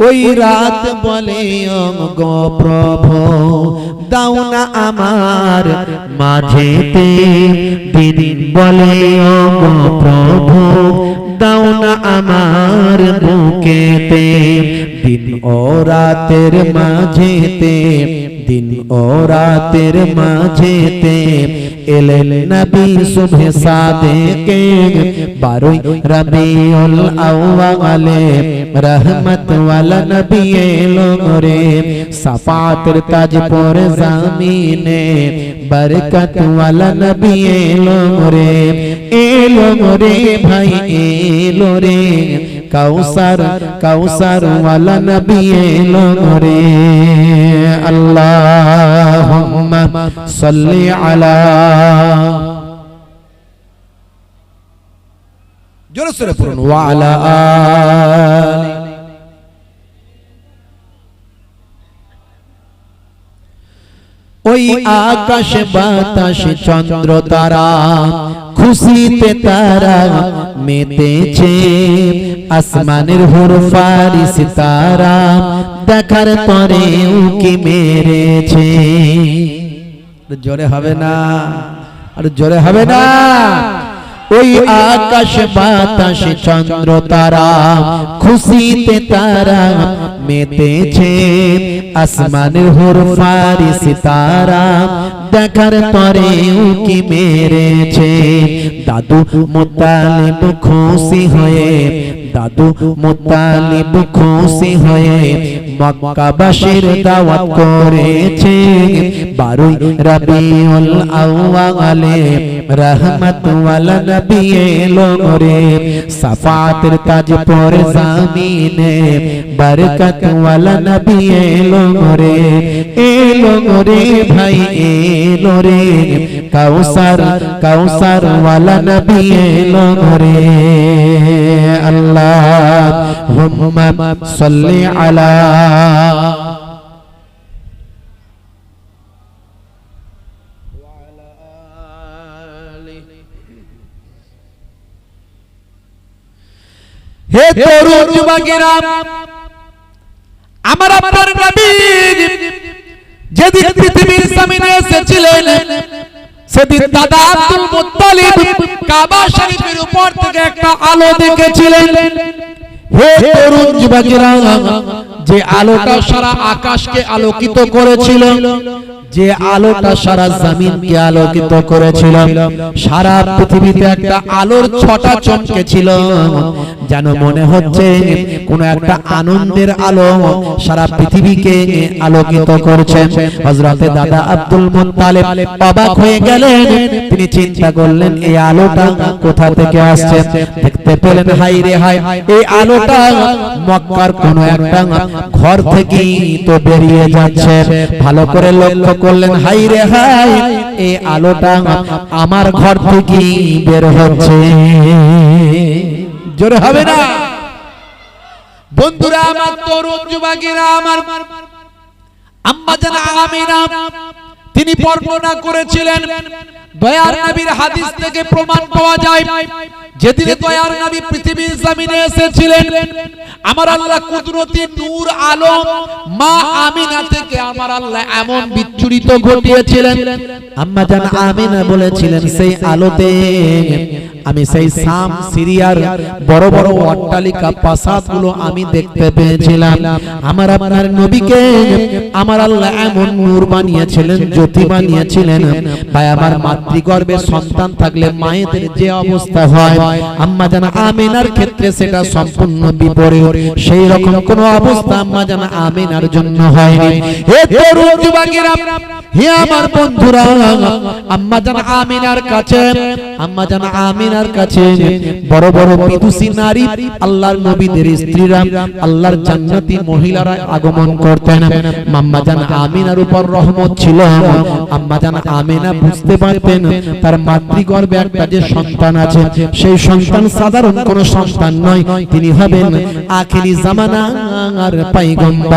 ওই রাত বলে ও গো প্রভু দাও না আমার মাঝেতে, দিন বলে ও গো প্রভু দাও না আমার বুকেতে। দিন ও রাতের মাঝেতে, দিন ও রাতের মাঝেতে এলেন নবী সুবহে সাদেকে। 12 রবিউল আউয়ালে রহমত ওয়ালা নবী এলো রে, সাফাতের তাজ পর জমিনে বরকত ওয়ালা নবী এলো রে, এলো রে ভাই এলো রে, কাউসার ওয়ালা নবী এলো রে। আল্লাহুম্মা সাল্লি আলা, জোরে সোরে পড়ুন, ওয়ালা আলি। ওই আকাশ বাতাস চন্দ্র তারা খুশিতে তারা মেতেছে, আসমানের হুর ফারিস তারা দেখার পরে উকি মেরেছে। জোরে হবে না, আর জোরে হবে না। ওই আকাশ বাতাস চন্দ্র তারা খুশিতে তারা মেতেছে, আসমানের হুর ফারিস তারা দেখার তরে উকি মেরেছে। দাদু মুত্তালিব খুশি হয়ে, দাদু মুত্তালিব খুশি হয়ে মক্কাবাসীর দাওয়াত করেছে। 12 রবিউল আউয়ালে রহমত ওয়ালা নবী এলো রে, সাফাতের তাজ পরে জামিনে বরকত ওয়ালা নবী এলো রে, এলো রে ভাই এলো রে, কাউসার কাউসার ওয়ালা নবী এলো রে। আল্লাহুম্মা সাল্লি আলা হে তরুণ যুবকেরা, আমার আপনার নবী যেদিন পৃথিবীর জমিনে এসেছিলেন সেদিন দাদা আব্দুল মুত্তালিব কাবা শরীফের উপর থেকে একটা আলো দেখেছিলেন। হে তরুণ যুবকেরা, যে আলোটা সারা আকাশকে আলোকিত করেছিল, যে আলোটা সারা জমিনকে আলোকিত করেছিল, সারা পৃথিবীতে একটা আলোর ছটা চমকেছিল, যেন মনে হচ্ছে কোন একটা আনন্দের আলো সারা পৃথিবীকে আলোকিত করছে। হযরতে দাদা আব্দুল মুত্তালিব অবাক হয়ে গেলেন। তিনি চিন্তা করলেন এই আলোটা কোথা থেকে আসছে। দেখতে পেলেন হাই রে হাই, এই আলোটা মক্কার কোন একটা ঘর থেকেই তো বেরিয়ে যাচ্ছে। ভালো করে লক্ষ্য করলেন, হাই রে হাই, এই আলোটা আমার ঘর থেকেই বের হচ্ছে। জোরে হবে না বন্ধুরা আমার, তরুণ যুবকেরা আমার, আম্মা জান আমিনা তিনি বর্ণনা করেছিলেন, দয়ার নবীর হাদিস থেকে প্রমাণ পাওয়া যায়, যেদিন দয়ার নবী পৃথিবীর জমিনে এসেছিলেন, আমার আল্লাহ কুদরতি নূর আলো মা আমিনা থেকে আমার আল্লাহ এমন বিচ্ছুরিত ঘটিয়েছিলেন। আম্মা জান আমিনা বলেছিলেন, সেই আলোতে আমি সেই শাম সিরিয়ার বড় বড় অট্টালিকা প্রাসাদগুলো আমি দেখতে পেয়েছিলাম। আমার আপনার নবীকে আমার আল্লাহ এমন নূর বানিয়েছিলেন, জ্যোতি বানিয়েছিলেন। ভাই আমার, মাতৃগর্ভে সন্তান থাকলে মায়েদের যে অবস্থা হয়, আম্মা জান আমিনার ক্ষেত্রে সেটা সম্পূর্ণ বিপরীত। সেই রকম কোন অবস্থা আম্মা জান আমিনার জন্য হয়নি। হে তরুণ যুবকেরা, হে আমার বন্ধুরা, আম্মা জান আমিনার কাছে, আম্মা জান আমিনার কাছে বড় বড় বিদুষী নারী, আল্লাহর নবীদের স্ত্রীরা, আল্লাহর জান্নাতি মহিলারা আগমন করতেন। আম্মা জান আমিনার উপর রহমত ছিল। আম্মা জান আমিনা বুঝতে পারতেন তার মাতৃগর্ভে একটা যে সন্তান আছে, সেই সন্তান সাধারণ কোন সন্তান নয়, তিনি হবেন আখিরি জামানার পয়গম্বর।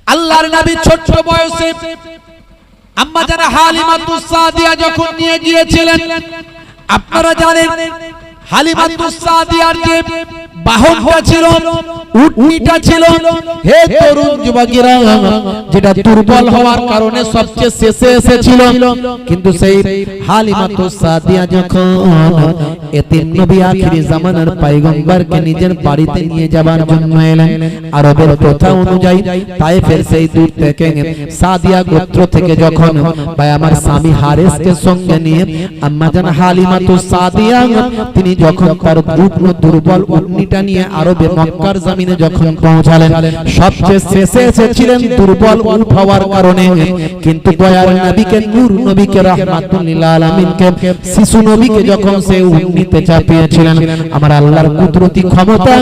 আল্লাহর নবী ছোট বয়সে আম্মা জান হালিমাতুস সাদিয়া যখন নিয়ে গিয়েছিলেন, আপনারা জানেন হালিমাতুস সাদিয়ার যে বাহনটা ছিল, উটনিটা ছিল, হে তরুণ যুবকেরা, যেটা দুর্বল হওয়ার কারণে সবচেয়ে শেষে এসেছিল। কিন্তু সেই হালিমাতুস সাদিয়া যখন এতিম নবী আখিরি জামানার পয়গম্বরকে নিজের বাড়িতে নিয়ে যাবার জন্য এলেন, আরবের প্রথা অনুযায়ী তায়েফের সেই দূর থেকে সাদিয়া গোত্র থেকে যখন ভাই আমার স্বামী হারেসকে সঙ্গে নিয়ে আম্মা জান হালিমাতুস সাদিয়া তিনি যখন তার দুর্বল উটনিটা নিয়ে আরবে মক্কার জমিনে যখন পৌঁছালেন, সবচেয়ে শেষে এসেছিলেন দুর্বল উট হওয়ার কারণে। কিন্তু দয়ার নবীকে, নূর নবীকে, রাহমাতুল লিল আলামিনকে, শিশু নবীকে যখন সে উটনিতে চাপিয়েছিলেন, আমার আল্লাহর কুদরতি ক্ষমতা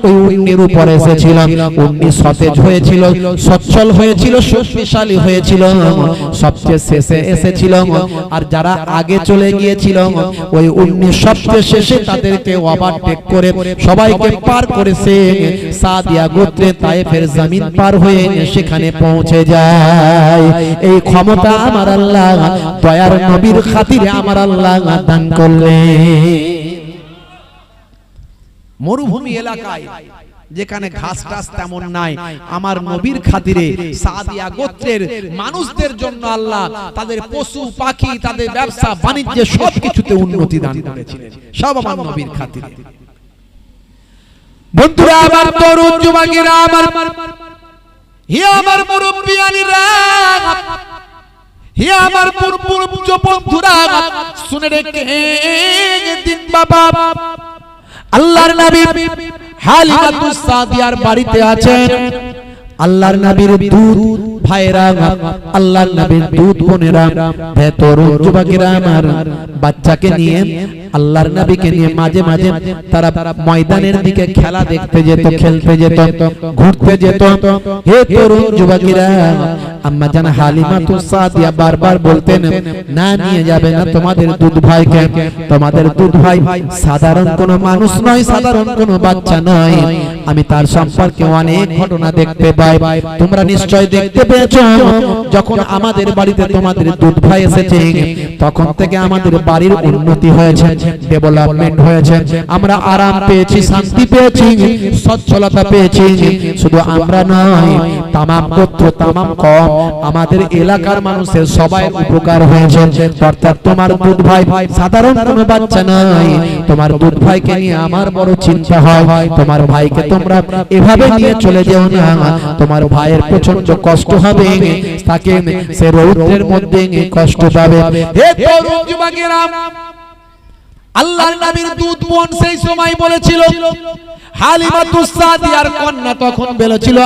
ওই উটনির উপর এসেছিল। উটনি সতেজ হয়েছিল, সচ্ছল হয়েছিল, শক্তিশালী হয়েছিল। সবচেয়ে শেষে এসেছিল, আর যারা আগে চলে গিয়েছিল ওই উটনি সবচেয়ে শেষে তাদেরকে ওভারটেক করে সবাইকে পার করেছে। সাদিয়া গোত্রে তায়েফের জমিন পার হয়ে সেখানে পৌঁছে যায়। এই ক্ষমতা আমার আল্লাহ দয়ার নবীর খাতিরে আমার আল্লাহ দান করলেন। মরুভূমি এলাকায় যেখানে ঘাস টাস তেমন নাই, আমার নবীর খাতিরে সাদিয়া গোত্রের মানুষদের জন্য আল্লাহ তাদের পশু পাখি, তাদের ব্যবসা বাণিজ্যে সবকিছুতে উন্নতি দান করেছিলেন, সব আমার নবীর খাতিরে। বন্ধুরা আমার, তরুণ যুবকেরা আমার, হে আমার মুরব্বিয়ানিরা, হে আমার পূর্ব বন্ধুরা, শুনে রেখে দিন বাবা, আল্লাহর নবী হালিমাতুস সাদিয়ার বাড়িতে আছেন। আল্লাহর নবীর দুধ ভাইরা, আল্লাহর নবীর দুধ বোনেরা, তরুণ যুবকেরা আমার, বাচ্চাকে নিয়ে আল্লাহর নবীকে নিয়ে মাঝে মাঝে তারা ময়দানের দিকে খেলা দেখতে যেত, খেলতে যেত, ঘুরতে যেত। হে তরুণ যুবকেরা, আম্মা জান হালিমাতুস সাদিয়া বারবার বলতেন, না নিয়ে যাবে না তোমাদের দুধ ভাইকে, তোমাদের দুধ ভাই সাধারণ কোনো মানুষ নয়, সাধারণ কোনো বাচ্চা নয়, আমি তার সম্পর্কে অনেক ঘটনা দেখতে পাই। তোমরা নিশ্চয় দেখতে পেয়েছো, যখন আমাদের বাড়িতে তোমাদের দুধ ভাই এসেছে, তখন থেকে আমাদের বাড়ির উন্নতি হয়েছে, ডেভেলপমেন্ট হয়েছে, আমরা আরাম পেয়েছি, শান্তি পেয়েছি, সচ্ছলতা পেয়েছি। শুধু আমরা নয়, তামাম গোত্র, তামাম কওম, আমাদের এলাকার মানুষের সবাই উপকার হয়েছে। অর্থাৎ তোমার দুধ ভাই সাধারণ কোনো বাচ্চা নয়, তোমার দুধ ভাইকে নিয়ে আমার বড় চিন্তা হয়। তোমার ভাইকে তোমরা এভাবে নিয়ে চলে যেও না, তোমার ভাইয়ের প্রচন্ড কষ্ট হবে, তাকে সে রৌদ্রের মধ্যে কষ্ট পাবে। হে তরুণ যুবকেরা, আল্লাহর নবীর দুধ বোন সেই সময় বলেছিল, হালিমাতুস সাদিয়ার কন্যা তখন বলেছিল,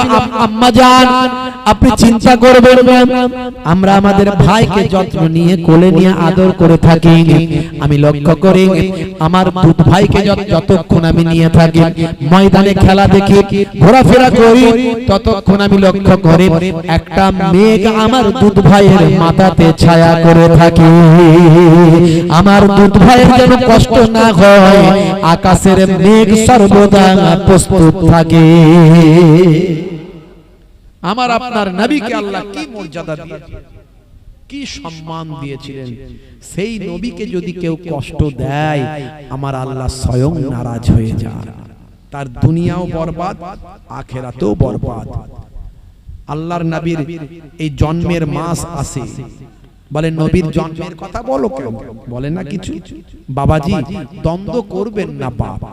আম্মা জান আপনি চিন্তা করবেন না, আমরা আমাদের ভাইকে যত্ন নিয়ে কোলে নিয়ে আদর করে থাকি। আমি লক্ষ্য করি আমার দুধ ভাইকে যতক্ষণ আমি নিয়ে থাকি, ময়দানে খেলা দেখি, ঘোরাফেরা করি, ততক্ষণ আমি লক্ষ্য করি একটা মেঘ আমার দুধ ভাইয়ের মাথাতে ছায়া করে থাকে। আমার দুধ ভাইয়ের যেন কষ্ট না হয়, আকাশের মেঘ সর্বদা প্রস্তুত থাকে। আমার আপনার নবীকে আল্লাহ কি মর্যাদা দিয়েছেন, কি সম্মান দিয়েছিলেন। সেই নবীকে যদি কেউ কষ্ট দেয়, আমার আল্লাহ স্বয়ং নারাজ হয়ে যান, তার দুনিয়াও বরবাদ, আখিরাতেও বরবাদ। আল্লাহর নবীর এই জন্মের মাস আসে, বলে নবীর জন্মের কথা বলো কেন, বলে না কিছু। বাবাজি দ্বন্দ্ব করবেন না, বাবা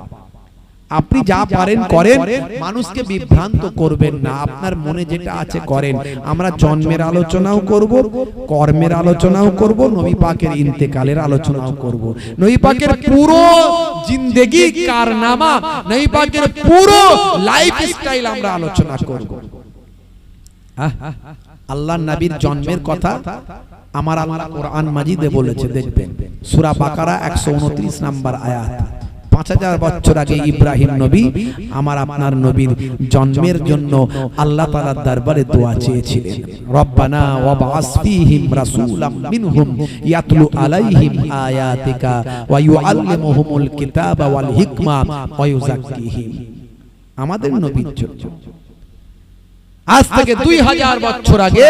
আপনি যা পারেন করেন, মানুষকে বিভ্রান্ত করবেন না, আপনার মনে যেটা আছে করেন। আমরা জন্মের আলোচনাও করব, কর্মের আলোচনাও করব, নবী পাকের ইন্তেকালের আলোচনাও করব, নবী পাকের পুরো জিন্দেগি কারনামা, নবী পাকের পুরো লাইফ স্টাইল আমরা আলোচনা করব। আল্লাহর নবীর জন্মের কথা আমার আল্লাহ কোরআন মাজিদে বলেছে, দেখবেন সূরা বাকারা 129 নম্বর আয়াত। 5000 বছর আগে ইব্রাহিম নবী আমার আপনার নবীর জন্মের জন্য আল্লাহ তাআলার দরবারে দোয়া চেয়েছিলেন, রব্বানা ওয়াবআস ফীহিম রাসূলাম মিনহুম ইয়াতলু আলাইহিম আয়াতিকা ওয়া ইউআল্লিমুহুমুল কিতাবা ওয়াল হিকমা ওয়া ইউযাক্কিহিম। আমাদের নবীর জন্য আজ থেকে 2000 বছর আগে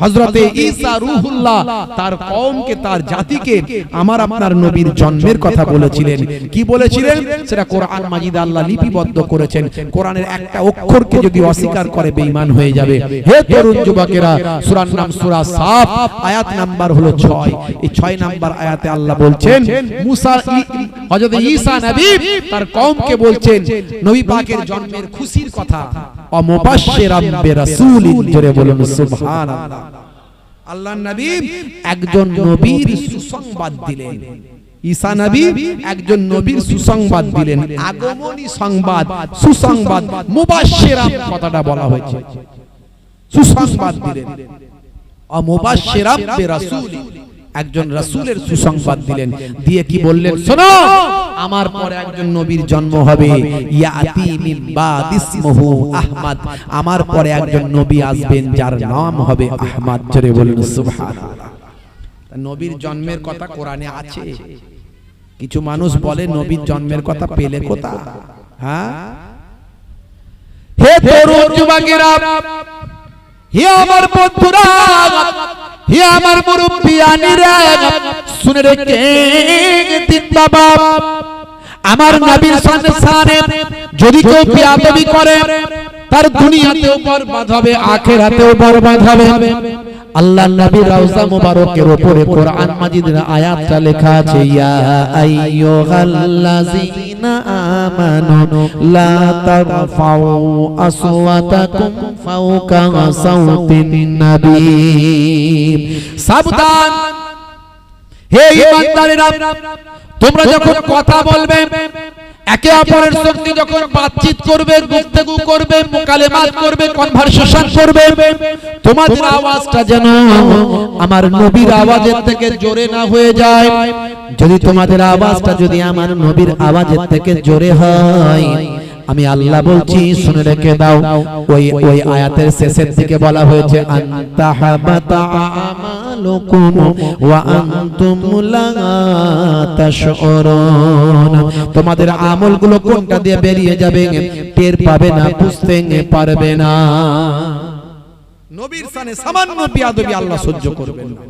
হযরতে ঈসা রূহুল্লাহ তার কওমকে, তার জাতিকে আমার আপনার নবীর জন্মের কথা বলেছিলেন। কি বলেছিলেন সেটা কোরআন মাজিদে আল্লাহ লিপিবদ্ধ করেছেন। কোরআনের একটা অক্ষরকে যদি অস্বীকার করে বেঈমান হয়ে যাবে। হে তরুণ যুবকেরা, সূরার নাম সূরা সাফ, আয়াত নাম্বার হলো 6। এই 6 নাম্বার আয়াতে আল্লাহ বলছেন, মুসা হযরত ঈসা নবী তার কওমকে বলছেন নবী পাকের জন্মের খুশির কথা, ও মুবাশশিরাম বিরাসূলিন, জোরে বলুন সুবহানাল্লাহ। আল্লাহর নবী একজন নবীর সুসংবাদ দিলেন, ঈসা নবী একজন নবীর সুসংবাদ দিলেন, আগমনী সংবাদ, সুসংবাদ, মুবাশশিরাম কথাটা বলা হয়েছে, সুসংবাদ দিলেন। ও মুবাশশিরাম বিরাসূলিন, একজন রাসূলের সুসংবাদ দিলেন, দিয়ে কি বললেন, শোনো আমার পরে একজন নবীর জন্ম হবে, ইয়াতি মিন বাদ ইসমুহু আহমদ, আমার পরে একজন নবী আসবেন যার নাম হবে আহমদ, জোরে বলুন সুবহানাল্লাহ। নবীর জন্মের কথা কোরআনে আছে। কিছু মানুষ বলে নবীর জন্মের কথা পেলে কোথায়? হ্যাঁ, হে তরুণ যুবকেরা, হে আমার বন্ধুরা, হে আমার মুরব্বিয়ানিরা, শুনে রেখে দিন বাবা, আমার নবীর শানে যদি কেউ বেয়াদবি করে তার দুনিয়াতেও বরবাদ হবে, আখিরাতেও বরবাদ হবে। আল্লাহর নবী রওজা মুবারকের উপরে কোরআন মাজিদের আয়াতটা লেখা আছে, ইয়া আইয়ুহাল্লাযীনা আমানু লা তারফাউ আসওয়াতাকুম ফাওকা সাওতিন নবী। সাবধান হে ঈমানদারেরা, তোমরা যখন কথা বলবে, একে অপরের সঙ্গে যখন বাতচিত করবে, গুফতাগু করবে, মুকালেমাত করবে, কনভারসেশন করবে, তোমাদের আওয়াজটা যেন আমার নবীর আওয়াজের থেকে জোরে না হয়ে যায়। যদি তোমাদের আওয়াজটা যদি আমার নবীর আওয়াজের থেকে জোরে হয়, আমি আল্লাহ বলছি শুনে রেখে দাও, ওই আয়াতের শেষের দিকে বলা হয়েছে আনতা হাবাতা আমালুকুম ওয়া আনতুম লা তাশউরুন। তোমাদের আমলগুলো কোনটা দিয়ে বেরিয়ে যাবে টের পাবে না, বুঝতে পারবে না। নবীর শানে সামান্য বেয়াদবি আল্লাহ সহ্য করবেন না।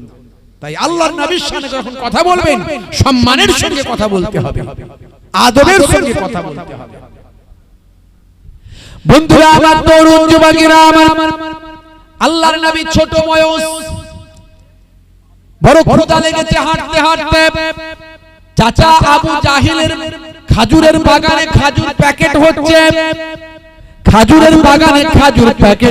তাই আল্লাহর নবীর শানে যখন কথা বলবেন, সম্মানের সঙ্গে কথা বলতে হবে, আদবের সঙ্গে কথা বলতে হবে। বন্ধুরা আমার, তরুণ যুবকেরা আমার, আল্লাহর নবী ছোট বয়স, বড় ক্ষুধা লেগেছে হাঁটতে হাঁটতে। চাচা আবু জাহিলের খাজুরের বাগানে খাজুর প্যাকেট হচ্ছে, খাজুরের বাগানে খাজুর প্যাকেট